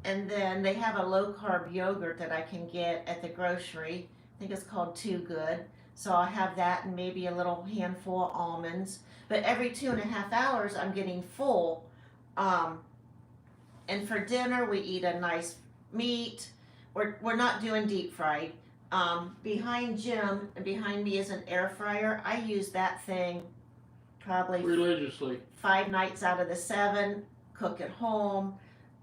And then they have a low carb yogurt that I can get at the grocery. I think it's called Too Good. So I'll have that and maybe a little handful of almonds. But every 2.5 hours, I'm getting full. And for dinner, we eat a nice meat. We're not doing deep fried. Behind Jim and behind me is an air fryer. I use that thing probably Religiously. 5 nights out of the 7. Cook at home.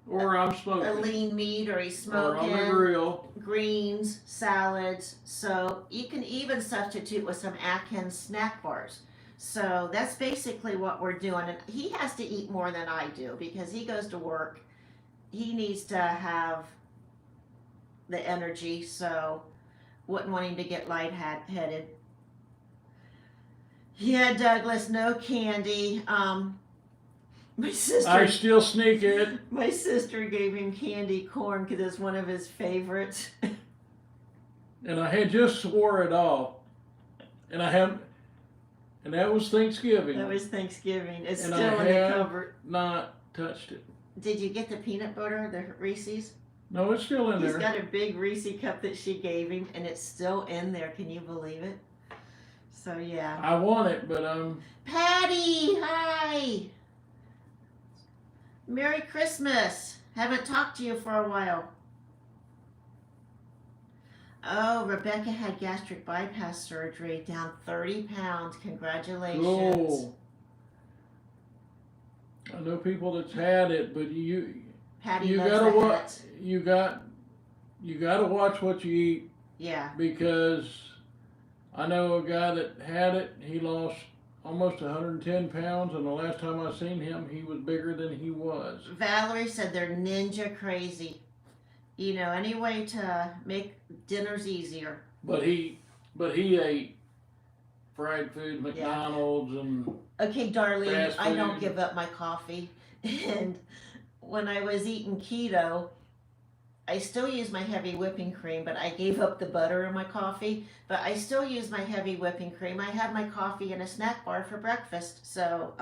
Or I'm A smoking. lean meat, or he's Or on the smoking. grill. Greens, salads. So you can even substitute with some Atkins snack bars. So that's basically what we're doing. And he has to eat more than I do because he goes to work. He needs to have the energy, so wouldn't want him to get lightheaded. Yeah, Douglas, no candy. My sister. I still sneak it. My sister gave him candy corn because it's one of his favorites. And I had just swore it off. And I haven't. And that was Thanksgiving. That was Thanksgiving. It's And still I in the have cupboard. not touched it. Did you get the peanut butter, the Reese's? No, it's still in He's there. got a big Reese cup that she gave him, and it's still in there. Can you believe it? So yeah. I want it, but Patty, hi. Merry Christmas. Haven't talked to you for a while. Oh, Rebecca had gastric bypass surgery, down 30 pounds. Congratulations. cool. I know people that's had it, but Patty you loves gotta the watch. hats. You gotta watch what you eat, Yeah. because I know a guy that had it. He lost almost 110 pounds, and the last time I seen him, he was bigger than he was. Valerie said they're ninja crazy. You know, any way to make dinners easier. But he ate fried food, McDonald's, and Okay, Darlene, fast I don't food. give up my coffee. And when I was eating keto, I still use my heavy whipping cream, but I gave up the butter in my coffee. But I still use my heavy whipping cream. I have my coffee in a snack bar for breakfast. So,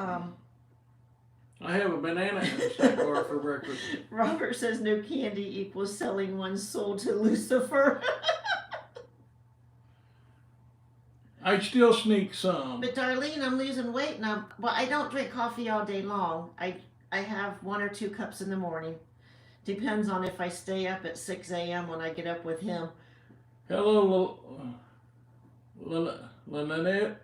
I have a banana in a snack bar for breakfast. Robert says no candy equals selling one's soul to Lucifer. I still sneak some. But Darlene, I'm losing weight now. Well, I don't drink coffee all day long. I have 1 or 2 cups in the morning. Depends on if I stay up at 6 a.m. when I get up with him. Hello, Lynette.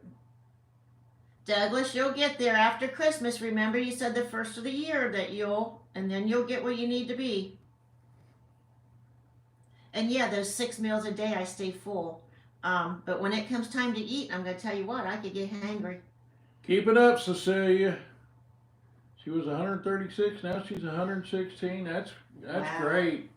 Douglas, you'll get there after Christmas. Remember, you said the first of the year that and then you'll get where you need to be. And yeah, those 6 meals a day, I stay full. But when it comes time to eat, I'm going to tell you what, I could get hangry. Keep it up, Cecilia. She was 136, now she's 116. That's Wow. great.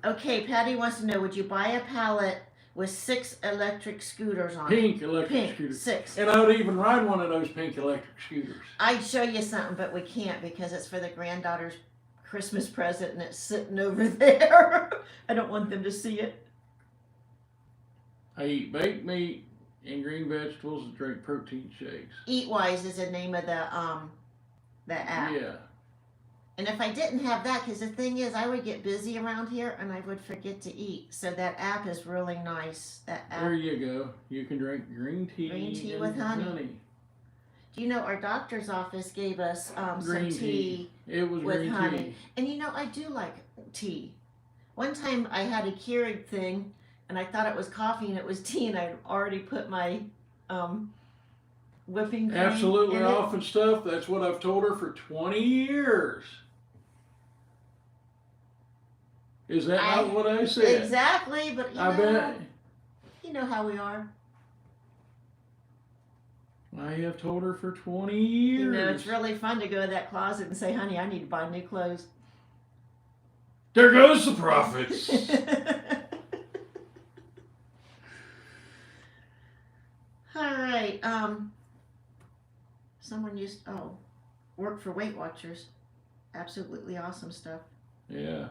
Okay, Patty wants to know, would you buy a pallet with 6 electric scooters on it? Pink electric Pink, scooters. 6. And I would even ride one of those pink electric scooters. I'd show you something, but we can't because it's for the granddaughter's Christmas present and it's sitting over there. I don't want them to see it. I eat baked meat and green vegetables and drink protein shakes. Eatwise is the name of the app. Yeah. And if I didn't have that, because the thing is, I would get busy around here and I would forget to eat. So that app is really nice. That app. There you go. You can drink green tea and with honey. Do you know our doctor's office gave us Green some tea It was with green honey. tea. And you know, I do like tea. One time I had a Keurig thing and I thought it was coffee and it was tea, and I'd already put my whipping cream Absolutely in off and stuff. That's what I've told her for 20 years. Is that not what I said? Exactly, but I bet. you know how we are. I have told her for 20 years. You know, it's really fun to go to that closet and say, honey, I need to buy new clothes. There goes the profits. All right. Someone work for Weight Watchers. Absolutely awesome stuff. Yeah.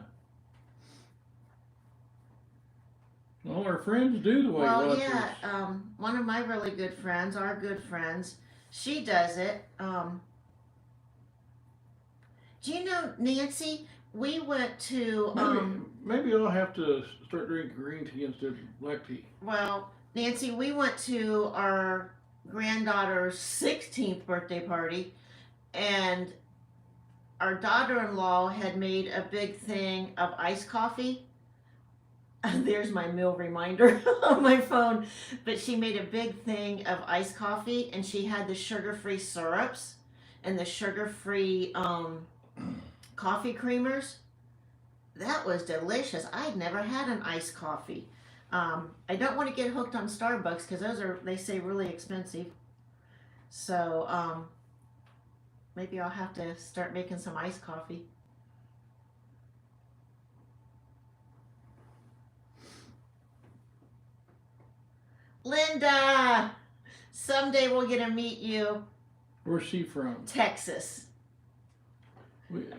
Well, our friends do the Weight Watchers. Yeah. One of my really good friends, our good friends, she does it. Do you know, Nancy? We went to Maybe I'll have to start drinking green tea instead of black tea. Well, Nancy, we went to our granddaughter's 16th birthday party, and our daughter-in-law had made a big thing of iced coffee. There's my meal reminder on my phone. But she made a big thing of iced coffee, and she had the sugar-free syrups and the sugar-free coffee creamers. That was delicious. I'd never had an iced coffee. I don't want to get hooked on Starbucks because those are, they say, really expensive. So maybe I'll have to start making some iced coffee. Linda, someday we'll get to meet you. Where's she from? Texas.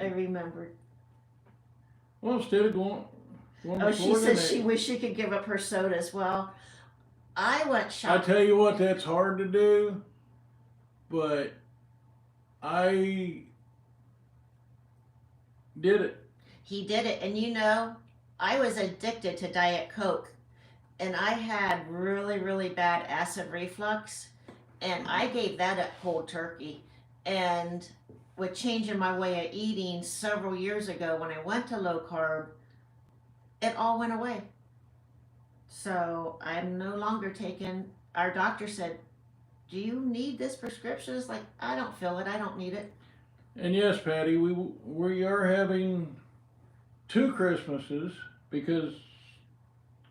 I remembered. Well, instead of going Oh, to she Florida, says she wished she could give up her sodas. Well, I went I shopping. tell you what, that's hard to do, but I did it. He did it. And you know, I was addicted to Diet Coke. And I had really, really bad acid reflux. And I gave that up cold turkey. And with changing my way of eating several years ago when I went to low carb, it all went away. So I'm no longer taking, our doctor said, do you need this prescription? It's like, I don't feel it. I don't need it. And yes, Patty, we are having 2 Christmases because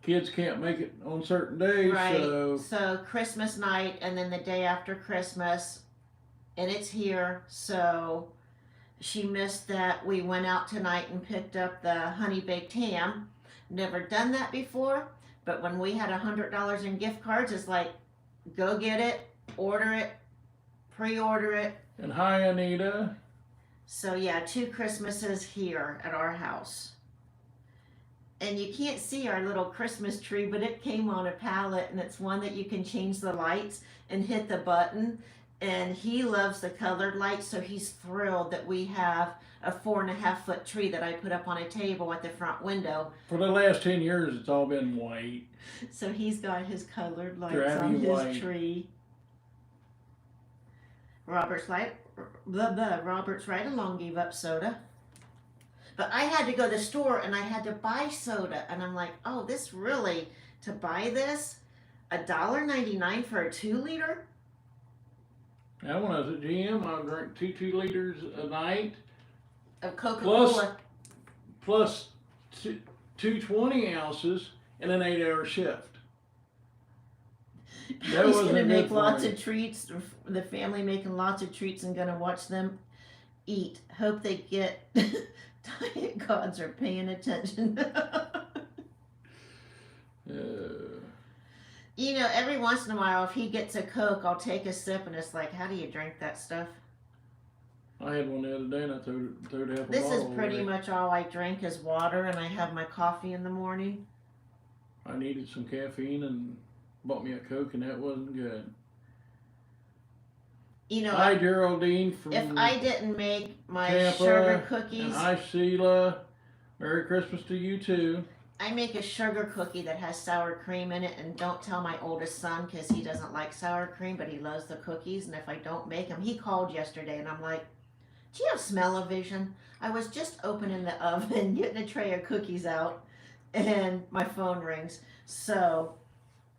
kids can't make it on certain days. Right. So So Christmas night and then the day after Christmas, and it's here. So she missed that. We went out tonight and picked up the honey baked ham. Never done that before, but when we had $100 in gift cards, it's like, go get it, order it, pre-order it. and hi, Anita. So yeah, 2 Christmases here at our house. And you can't see our little Christmas tree, but it came on a pallet, and it's one that you can change the lights and hit the button. And he loves the colored lights, so he's thrilled that we have a 4.5-foot tree that I put up on a table at the front window. For the last 10 years, it's all been white. So he's got his colored lights Driving on his white. tree. Robert's right along gave up soda. But I had to go to the store and I had to buy soda. And I'm like, oh, this really, to buy this, $1.99 for a 2-liter? Now, when I was at GM, I would drink 2 liters a night, Of Coca-Cola. plus 2 20 ounces in an 8-hour shift. That He's wasn't gonna good make for lots me. of treats. The family making lots of treats and gonna watch them eat. Hope they get diet gods are paying attention. You know, every once in a while, if he gets a Coke, I'll take a sip, and it's like, how do you drink that stuff? I had one the other day and I threw half a This bottle is pretty away. much all I drink is water, and I have my coffee in the morning. I needed some caffeine and bought me a Coke, and that wasn't good. You know, Hi, Geraldine from if I didn't make my Tampa, sugar and cookies, hi, Sheila. Merry Christmas to you too. I make a sugar cookie that has sour cream in it, and don't tell my oldest son because he doesn't like sour cream, but he loves the cookies. And if I don't make them, he called yesterday, and I'm like, do you have smell-o-vision? I was just opening the oven, getting a tray of cookies out, and my phone rings. So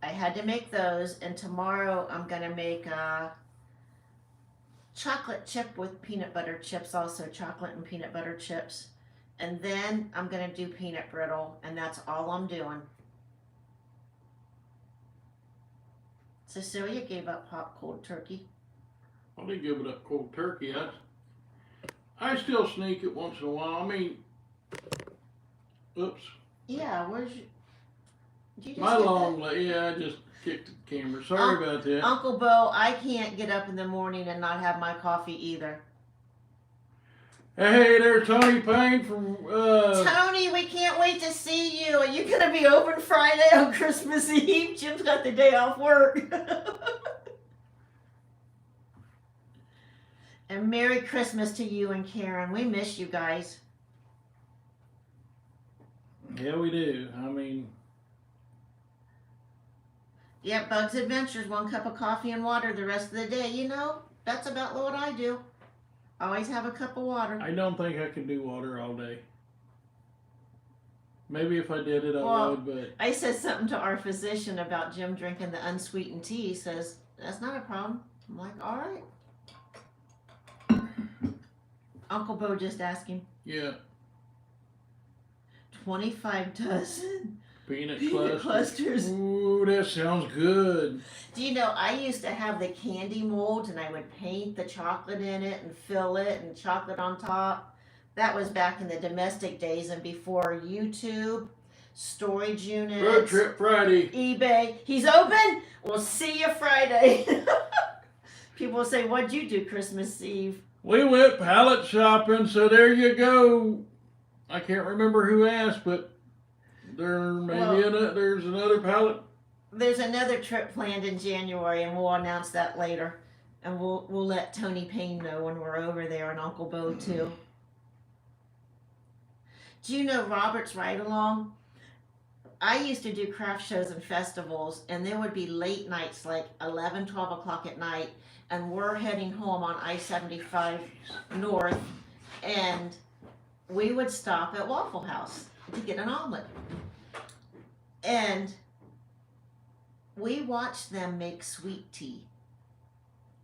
I had to make those, and tomorrow I'm gonna make a chocolate chip with peanut butter chips, also chocolate and peanut butter chips. And then I'm going to do peanut brittle, and that's all I'm doing. Cecilia gave up hot cold turkey. I didn't give it up cold turkey. I still sneak it once in a while. I mean, oops. Yeah, where's your... Did you just My hit long leg. Yeah, I just kicked the camera. Sorry about that. Uncle Bo, I can't get up in the morning and not have my coffee either. Hey, there's Tony Payne from. Tony, we can't wait to see you. Are you going to be open Friday on Christmas Eve? Jim's got the day off work. And Merry Christmas to you and Karen. We miss you guys. Yeah, we do. I mean, Yeah, Bugs Adventures, 1 cup of coffee and water the rest of the day. You know, that's about what I do. Always have a cup of water. I don't think I can do water all day. Maybe if I did it, I Well, would, but I said something to our physician about Jim drinking the unsweetened tea. He says, that's not a problem. I'm like, all right. Uncle Bo just asked him. yeah, 25 dozen peanut peanut clusters. Ooh, that sounds good. Do you know, I used to have the candy molds and I would paint the chocolate in it and fill it and chocolate on top. That was back in the domestic days and before YouTube, storage units, Road trip Friday. eBay. He's open? We'll see you Friday. People say, what'd you do Christmas Eve? We went pallet shopping, so there you go. I can't remember who asked, but there's another pallet. There's another trip planned in January, and we'll announce that later. And we'll let Tony Payne know when we're over there, and Uncle Bo too. Do you know Robert's Ride Along? I used to do craft shows and festivals, and there would be late nights, like 11, 12 o'clock at night, and we're heading home on I-75 north, and we would stop at Waffle House to get an omelet. And we watched them make sweet tea.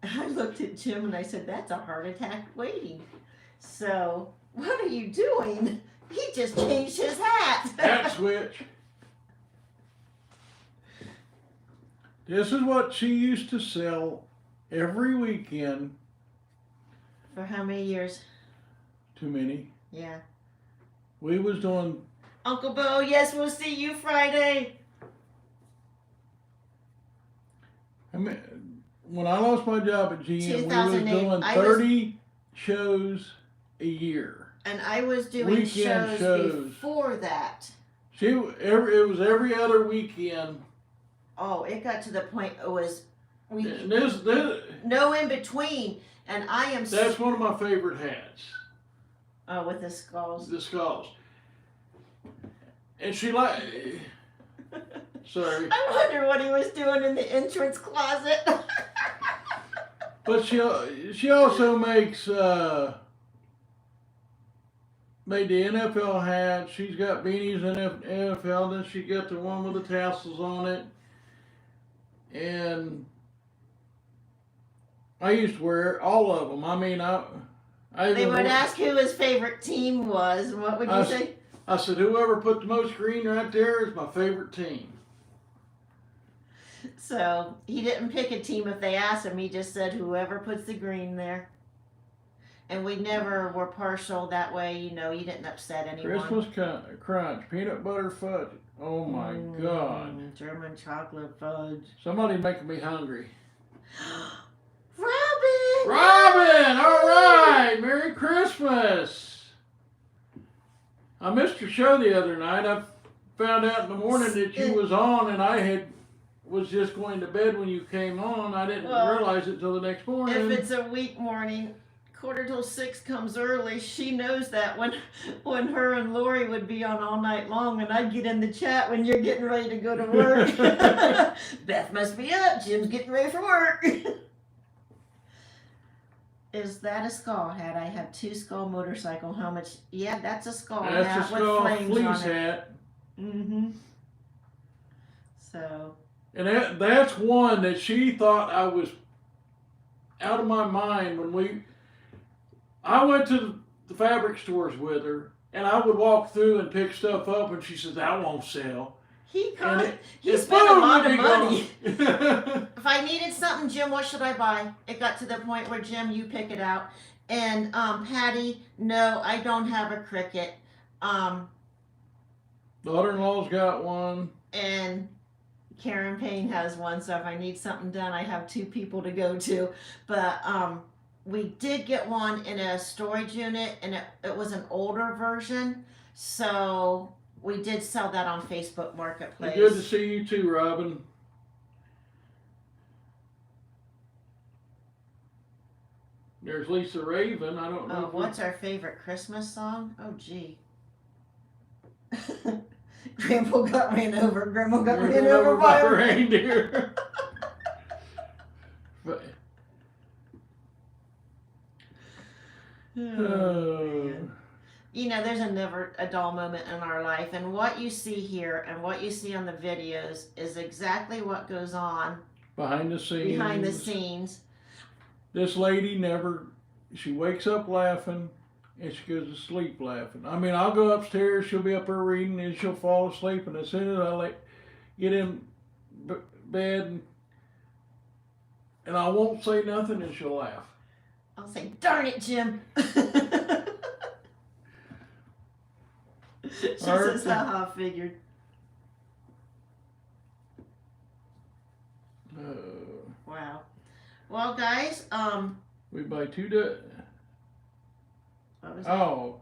I looked at Jim and I said, that's a heart attack waiting. So, what are you doing? He just changed his hat. Hat switch. This is what she used to sell every weekend. For how many years? Too many. Yeah. We was doing. Uncle Bo, yes, we'll see you Friday. I mean, when I lost my job at GM, we was 2008, doing 30 shows a year. And I was doing Weekend shows. before that. It was every other weekend. Oh, it got to the point it was And no in between. And I am that's one of my favorite hats. Oh, with the skulls. The skulls. And she like. Sorry. I wonder what he was doing in the entrance closet. But she also makes made the NFL hat. She's got beanies in NFL. Then she got the one with the tassels on it. And I used to wear all of them. I mean, They would ask who his favorite team was. What would you say? I said, whoever put the most green right there is my favorite team. So he didn't pick a team if they asked him. He just said whoever puts the green there. And we never were partial that way. You know, you didn't upset anyone. Christmas crunch, peanut butter fudge. Oh my God. German chocolate fudge. Somebody making me hungry. Robin! Robin! All right! Merry Christmas! I missed your show the other night. I found out in the morning that you was on, and I was just going to bed when you came on. I didn't realize it till the next morning. If it's a week morning, 5:45 comes early. She knows that when her and Lori would be on all night long, and I'd get in the chat when you're getting ready to go to work. Beth must be up. Jim's getting ready for work. Is that a skull hat? I have 2 skull motorcycle helmets. Yeah, that's a skull hat That's a with skull flames fleece on it. hat. Mm-hmm. So. And that's one that she thought I was out of my mind when I went to the fabric stores with her, and I would walk through and pick stuff up, and she said, that won't sell. He spent a boom, lot of it'd be money. gone. If I needed something, Jim, what should I buy? It got to the point where, Jim, you pick it out. And Patty, no, I don't have a Cricut. Daughter-in-law's got one. And Karen Payne has one, so if I need something done, I have 2 people to go to. But we did get one in a storage unit, and it was an older version. So we did sell that on Facebook Marketplace. Good to see you too, Robin. There's Lisa Raven. I don't know. What's our favorite Christmas song? Oh, gee. Grandpa got ran over. Grandma got ran over by a reindeer. But, You know, there's never a dull moment in our life, and what you see here and what you see on the videos is exactly what goes on behind the scenes. This lady she wakes up laughing and she goes to sleep laughing. I mean, I'll go upstairs, she'll be up there reading, and she'll fall asleep, and as soon as I get in bed and I won't say nothing, and she'll laugh. I'll say, darn it, Jim. She says, haha, figured. Wow. Well, guys, we buy 2 what was that? Oh.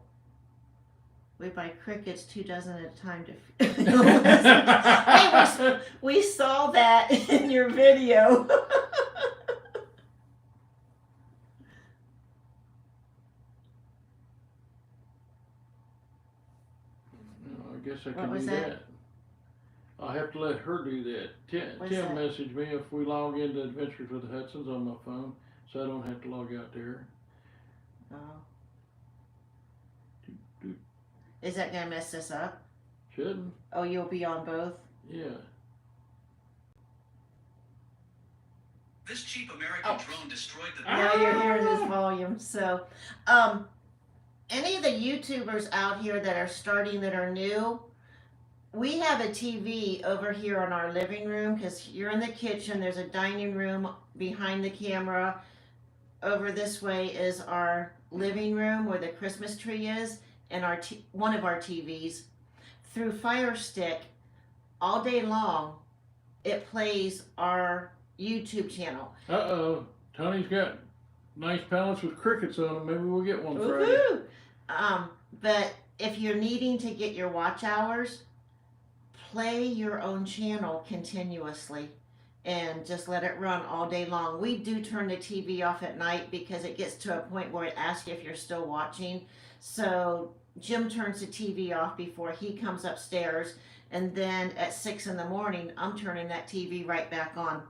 We buy crickets 2 dozen at a time to. Hey, we saw that in your video. I guess I can do that. I'll have to let her do that. What's Tim that? messaged me if we log into Adventures with the Hudsons on my phone, so I don't have to log out there. Oh. Do- Is that gonna mess this up? Shouldn't. Oh, you'll be on both? Yeah. This cheap American drone destroyed the. Now you're hearing this volume. So, any of the YouTubers out here that are starting that are new, we have a TV over here in our living room because you're in the kitchen. There's a dining room behind the camera. Over this way is our living room where the Christmas tree is, and one of our TVs. Through Fire Stick, all day long, it plays our YouTube channel. Uh-oh. Tony's got nice pallets with crickets on them. Maybe we'll get one Friday. Woohoo! But if you're needing to get your watch hours, play your own channel continuously and just let it run all day long. We do turn the TV off at night because it gets to a point where it asks you if you're still watching. So Jim turns the TV off before he comes upstairs, and then at 6 in the morning, I'm turning that TV right back on.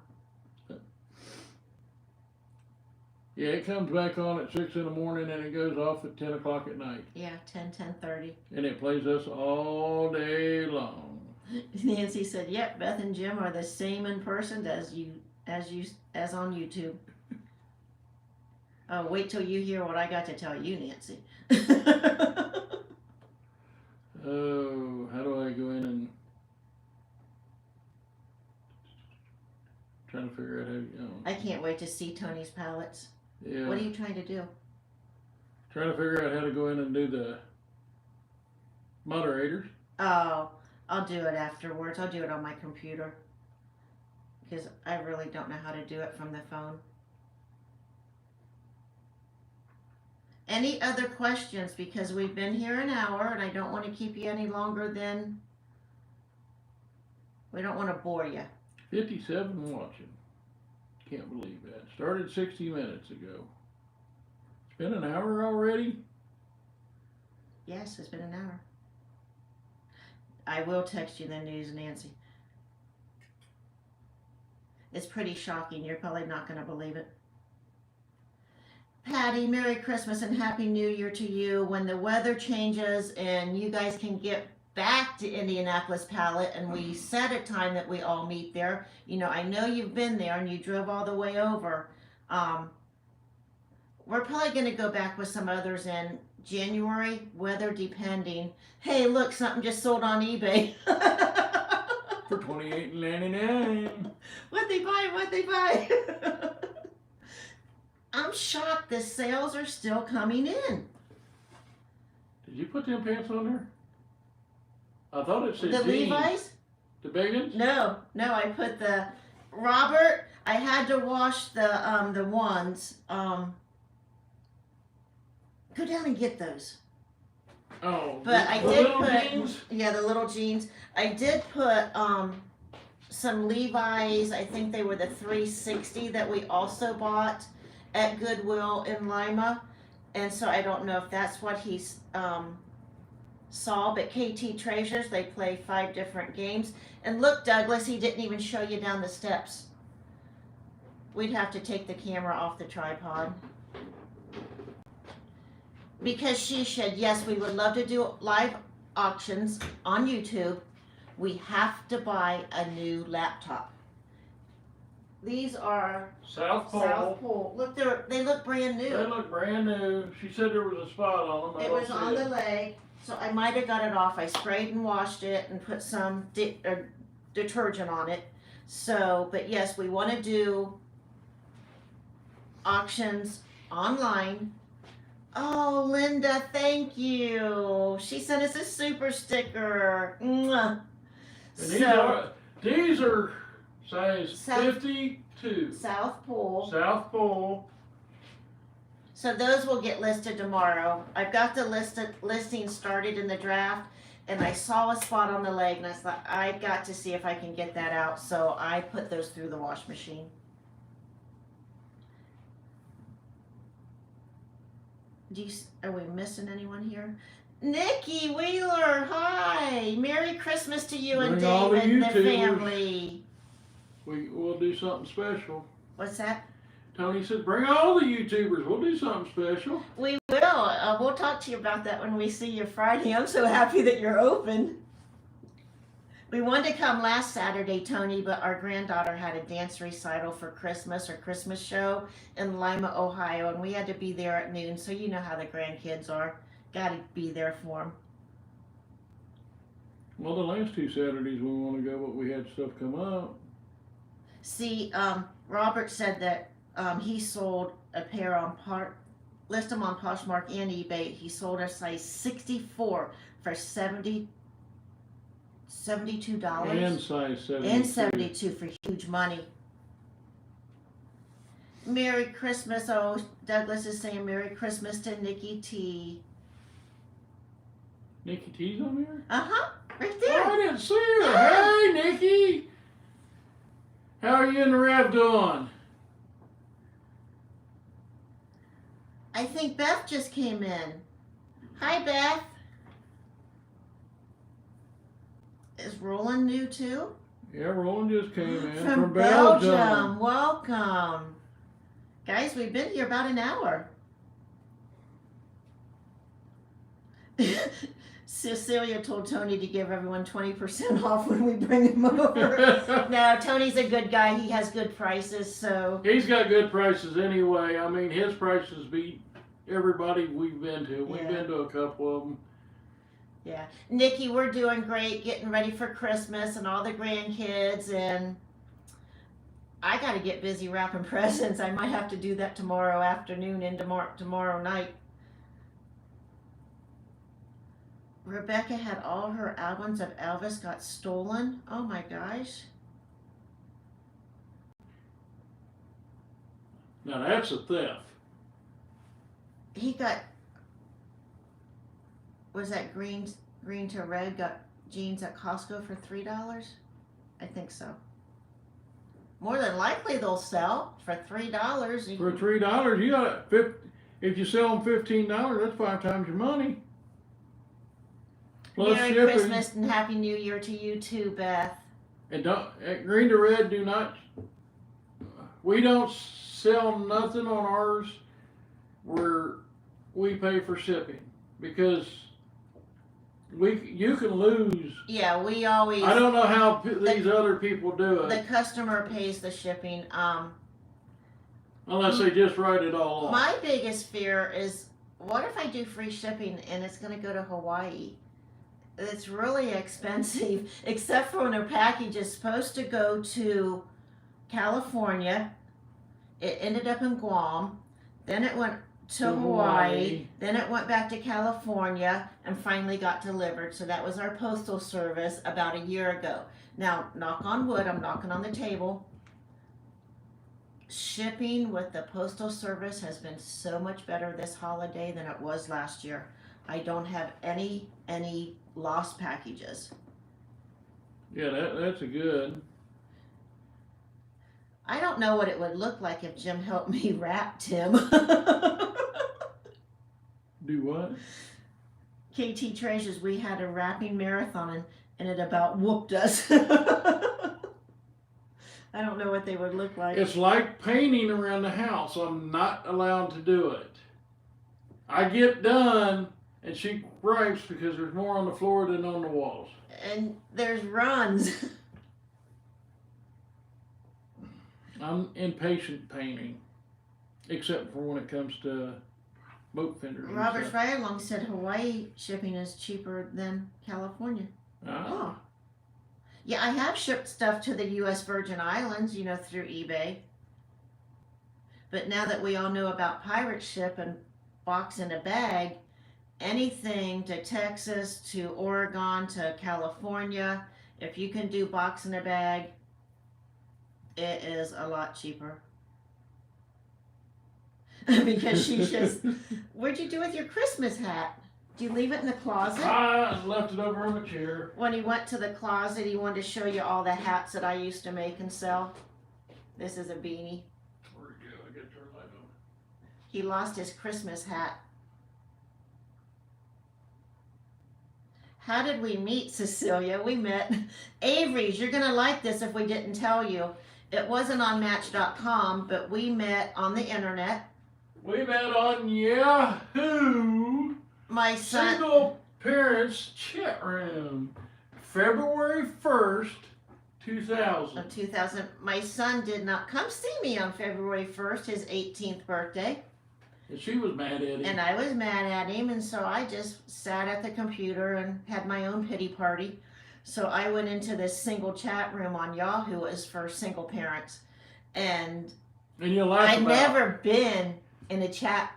Yeah, it comes back on at 6 in the morning and it goes off at 10 o'clock at night. Yeah, 10:30. And it plays us all day long. Nancy said, "Yep, Beth and Jim are the same in person as on YouTube." Oh, wait till you hear what I got to tell you, Nancy. Oh, how do I go in and trying to figure out how to I can't wait to see Tony's pallets. yeah. What are you trying to do? Trying to figure out how to go in and do the moderators. Oh, I'll do it afterwards. I'll do it on my computer because I really don't know how to do it from the phone. Any other questions? Because we've been here an hour and I don't want to keep you any longer than, we don't want to bore you. 57 watching. Can't believe that. Started 60 minutes ago. It's been an hour already? Yes, it's been an hour. I will text you the news, Nancy. It's pretty shocking. You're probably not going to believe it. Patty, Merry Christmas and Happy New Year to you. When the weather changes and you guys can get back to Indianapolis Pallet and we set a time that we all meet there. You know, I know you've been there and you drove all the way over. We're probably going to go back with some others in January, weather depending. Hey, look, something just sold on eBay. For $28.99. What'd they buy? What'd they buy? I'm shocked the sales are still coming in. Did you put them pants on there? I thought it said The jeans. Levi's? The big ones? No, I put the Robert. I had to wash the ones. Go down and get those. Oh, But I the did little put jeans? yeah, the little jeans. I did put some Levi's. I think they were the 360 that we also bought at Goodwill in Lima, and so I don't know if that's what he's saw. But KT Treasures, they play 5 different games. And look, Douglas, he didn't even show you down the steps. We'd have to take the camera off the tripod. Because she said, yes, we would love to do live auctions on YouTube. We have to buy a new laptop. These are South Pole. South Pole. Look, they look brand new. They look brand new. She said there was a spot on them. It was on the leg, so I might have got it off. I sprayed and washed it and put some detergent on it. So, but yes, we want to do auctions online. Oh, Linda, thank you. She sent us a super sticker. Mwah. And these are size South- 52. South Pole. South Pole. So those will get listed tomorrow. I've got the listing started in the draft, and I saw a spot on the leg, and I thought I got to see if I can get that out. So I put those through the wash machine. Are we missing anyone here? Nikki Wheeler, hi! Merry Christmas to you and Bring all the David and the YouTubers. family. We'll do something special. What's that? Tony said, bring all the YouTubers. We'll do something special. We will. We'll talk to you about that when we see you Friday. I'm so happy that you're open. We wanted to come last Saturday, Tony, but our granddaughter had a dance recital for Christmas or Christmas show in Lima, Ohio, and we had to be there at noon. So you know how the grandkids are. Got to be there for them. Well, the last 2 Saturdays we want to go, but we had stuff come up. See, Robert said that he sold a pair on list them on Poshmark and eBay. He sold a size 64 for $72. And size 72. And 72 for huge money. Merry Christmas. Oh, Douglas is saying Merry Christmas to Nikki T. Nikki T's on there? Uh-huh. Right Oh, there. I didn't see her. Hey, Nikki. How are you and the Rev doing? I think Beth just came in. Hi, Beth. Is Roland new too? Yeah, Roland just came in From Belgium. Welcome. Guys, we've been here about an hour. Cecilia told Tony to give everyone 20% off when we bring him over. No, Tony's a good guy. He has good prices, so. He's got good prices anyway. I mean, his prices beat everybody we've been to. We've Yeah. been to a couple of them. Yeah. Nikki, we're doing great, getting ready for Christmas and all the grandkids, and I got to get busy wrapping presents. I might have to do that tomorrow afternoon and tomorrow night. Rebecca had all her albums of Elvis got stolen. Oh my gosh. Now that's a theft. He got, was that green to red, got jeans at Costco for $3? I think so. More than likely they'll sell for $3. For $3, you got if you sell them $15, that's 5 times your money. Plus Merry shipping. Christmas and Happy New Year to you too, Beth. And don't, at green to red, we don't sell nothing on ours where we pay for shipping, because you can lose. Yeah, we always. I don't know how these other people do it. The customer pays the shipping. Unless they just write it all off. My biggest fear is, what if I do free shipping and it's going to go to Hawaii? It's really expensive, except for when a package is supposed to go to California. It ended up in Guam. Then it went to Hawaii. Then it went back to California and finally got delivered. So that was our postal service about a year ago. Now, knock on wood, I'm knocking on the table. Shipping with the postal service has been so much better this holiday than it was last year. I don't have any lost packages. Yeah, that's a good. I don't know what it would look like if Jim helped me wrap Tim. Do what? KT Treasures, we had a wrapping marathon and it about whooped us. I don't know what they would look like. It's like painting around the house. I'm not allowed to do it. I get done and she gripes because there's more on the floor than on the walls. And there's runs. I'm impatient painting, except for when it comes to boat fenders. and Robert stuff. Fryerlong said Hawaii shipping is cheaper than California. Ah. Yeah, I have shipped stuff to the U.S. Virgin Islands, through eBay. But now that we all know about pirate ship and box in a bag, anything to Texas, to Oregon, to California, if you can do box in a bag, it is a lot cheaper. Because she's just, what'd you do with your Christmas hat? Do you leave it in the closet? I left it over on the chair. When he went to the closet, he wanted to show you all the hats that I used to make and sell. This is a beanie. Where'd it go? I got to turn the light on. He lost his Christmas hat. How did we meet, Cecilia? We met Avery's. You're gonna like this if we didn't tell you. It wasn't on Match.com, but we met on the internet. We met on Yahoo! My son. Single Parents Chat Room. February 1st, 2000. Of 2000. My son did not come see me on February 1st, his 18th birthday. And she was mad at him. And I was mad at him, and so I just sat at the computer and had my own pity party. So I went into this single chat room on Yahoo. It was for single parents. And you laugh I'd about never been in a chat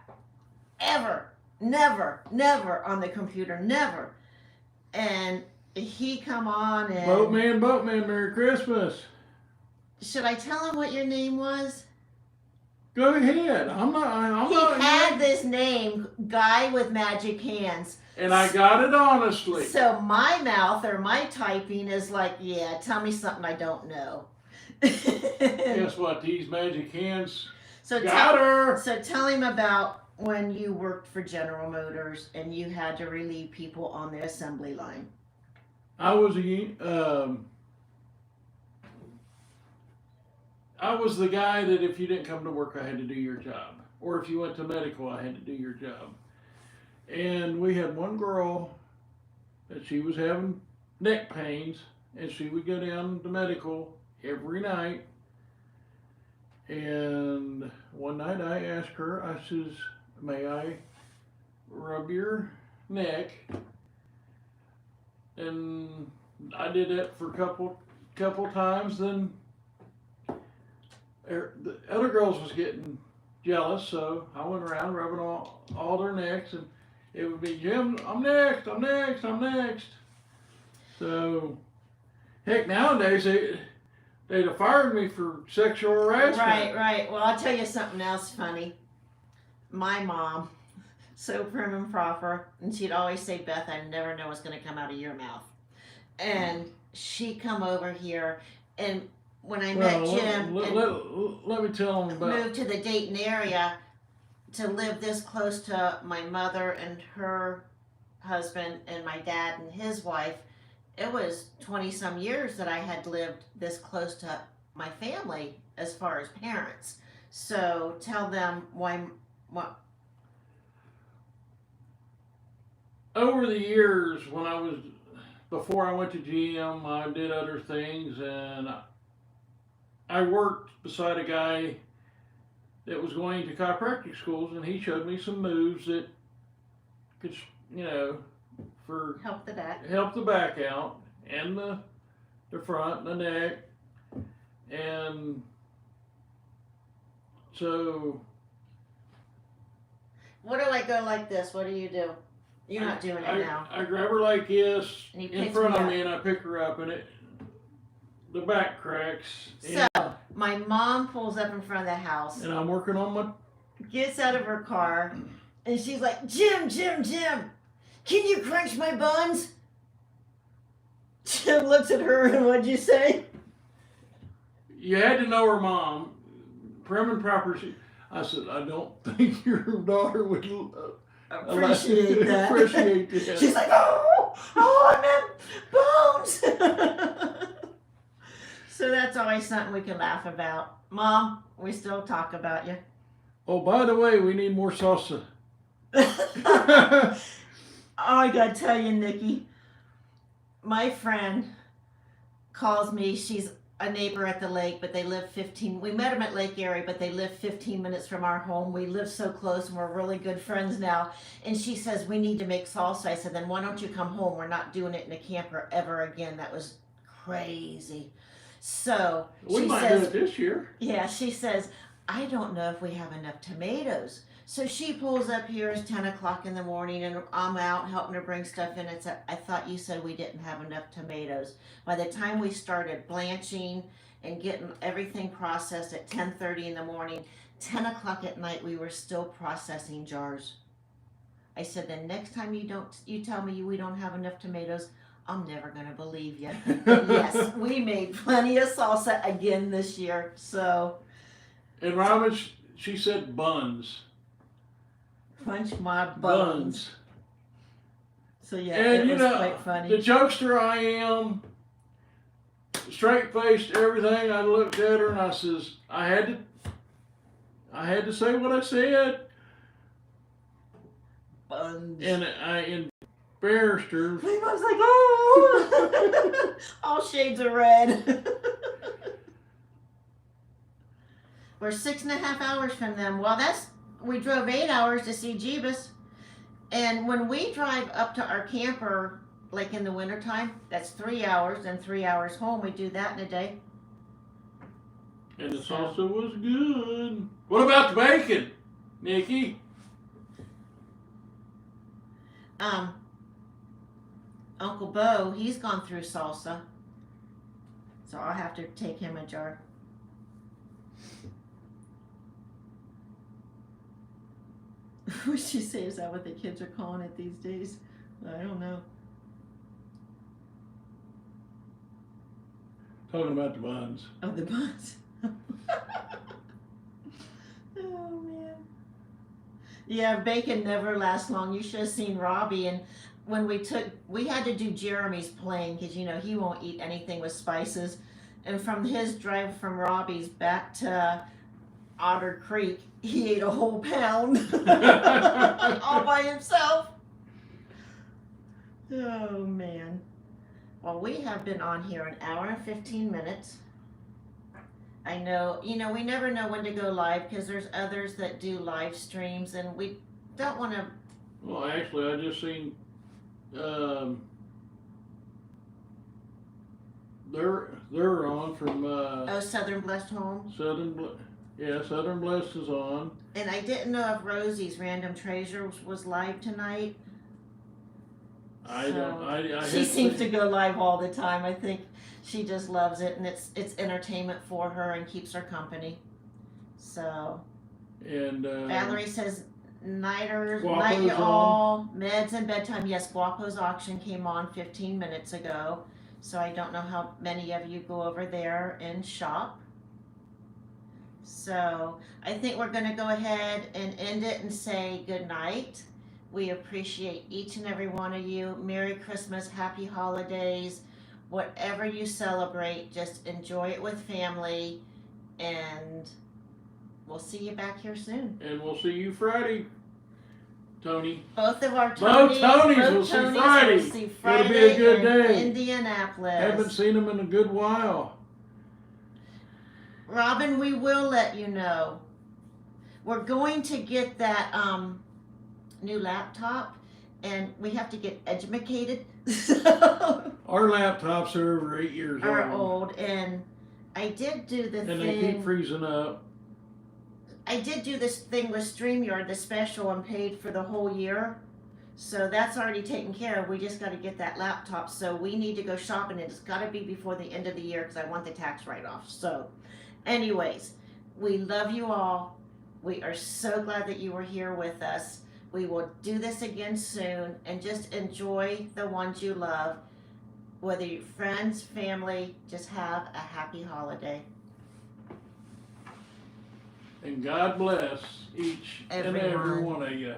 ever. Never on the computer, never. And he come on and... Boatman, Merry Christmas. Should I tell him what your name was? Go ahead. I'm not. He had this name, Guy with Magic Hands. And I got it honestly. So my mouth or my typing is like, yeah, tell me something I don't know. Guess what? These magic hands So got her. So tell him about when you worked for General Motors and you had to relieve people on the assembly line. I was the guy that if you didn't come to work, I had to do your job. Or if you went to medical, I had to do your job. And we had one girl that she was having neck pains, and she would go down to medical every night. And one night I asked her, I says, may I rub your neck? And I did that for a couple times. Then the other girls was getting jealous, so I went around rubbing all their necks, and it would be, Jim, I'm next. So, heck, nowadays they'd have fired me for sexual harassment. Right. Well, I'll tell you something else funny. My mom, so prim and proper, and she'd always say, Beth, I never know what's going to come out of your mouth. And she come over here, and when I met Jim let me tell them about moved to the Dayton area to live this close to my mother and her husband and my dad and his wife, it was 20 some years that I had lived this close to my family as far as parents. So tell them what. over the years before I went to GM, I did other things, and I worked beside a guy that was going to chiropractic schools, and he showed me some moves that could, Help the back. help the back out and the front and the neck. And so What do I go like this? What do you do? You're not doing it now. I grab her like this And he in picks front me of up. me, and I pick her up, and the back cracks. So my mom pulls up in front of the house, And I'm working on my. gets out of her car, and she's like, Jim, can you crunch my buns? Jim looks at her, and what'd you say? You had to know her mom, prim and proper. I said, I don't think your daughter would Appreciate that. appreciate that. She's like, I meant bones. So that's always something we can laugh about. Mom, we still talk about you. Oh, by the way, we need more salsa. Oh, I gotta tell you, Nikki, my friend calls me. She's a neighbor at the lake, but they live we met them at Lake Erie, but they live 15 minutes from our home. We live so close, and we're really good friends now. And she says, we need to make salsa. I said, then why don't you come home? We're not doing it in a camper ever again. That was crazy. So We she might says, do it this year. yeah, she says, I don't know if we have enough tomatoes. So she pulls up here, it's 10 o'clock in the morning, and I'm out helping her bring stuff in. I thought you said we didn't have enough tomatoes. By the time we started blanching and getting everything processed at 10:30 in the morning, 10 o'clock at night, we were still processing jars. I said, the next time you tell me we don't have enough tomatoes, I'm never going to believe you. But yes, we made plenty of salsa again this year, so. And Robin, she said buns. Crunch my buns. So yeah, And it you was know, quite funny. the jokester I am, straight faced, everything. I looked at her and I says, I had to say what I said, Buns. and I embarrassed her. My mom's like, oh, all shades of red. We're 6.5 hours from them. Well, we drove 8 hours to see Jeebus. And when we drive up to our camper, like in the wintertime, that's 3 hours and 3 hours home. We do that in a day. And the salsa was good. What about the bacon, Nikki? Uncle Bo, he's gone through salsa. So I'll have to take him a jar. What she say? Is that what the kids are calling it these days? I don't know. Talking about the buns. Oh, the buns. Oh, man. Yeah, bacon never lasts long. You should have seen Robbie. And when we had to do Jeremy's plane because, you know, he won't eat anything with spices. And from his drive from Robbie's back to Otter Creek, he ate a whole pound all by himself. Oh, man. Well, we have been on here an hour and 15 minutes. I know, you know, we never know when to go live because there's others that do live streams and we don't want to. Well, actually, I just seen, they're on from, Southern Blessed Home. Southern Blessed is on. And I didn't know if Rosie's Random Treasures was live tonight. She seems to go live all the time. I think she just loves it and it's entertainment for her and keeps her company. So. And Valerie says, night Guapo's you all, meds and bedtime. Yes, Guapo's auction came on 15 minutes ago. So I don't know how many of you go over there and shop. So I think we're going to go ahead and end it and say good night. We appreciate each and every one of you. Merry Christmas, happy holidays, whatever you celebrate, just enjoy it with family, and we'll see you back here soon. And we'll see you Friday, Tony. Both of our Both Tonys will see Friday. will see Friday. It'll be a good in day. Indianapolis. Haven't seen them in a good while. Robin, we will let you know. We're going to get that new laptop, and we have to get educated. Our laptops are over 8 years Are old. old, and I did do the And thing. they keep freezing up. I did do this thing with StreamYard, the special, and paid for the whole year. So that's already taken care of. We just got to get that laptop. So we need to go shopping, and it's got to be before the end of the year because I want the tax write-off. So, anyways, we love you all. We are so glad that you were here with us. We will do this again soon, and just enjoy the ones you love. Whether you're friends, family, just have a happy holiday. And God bless each and every Everyone. one of you.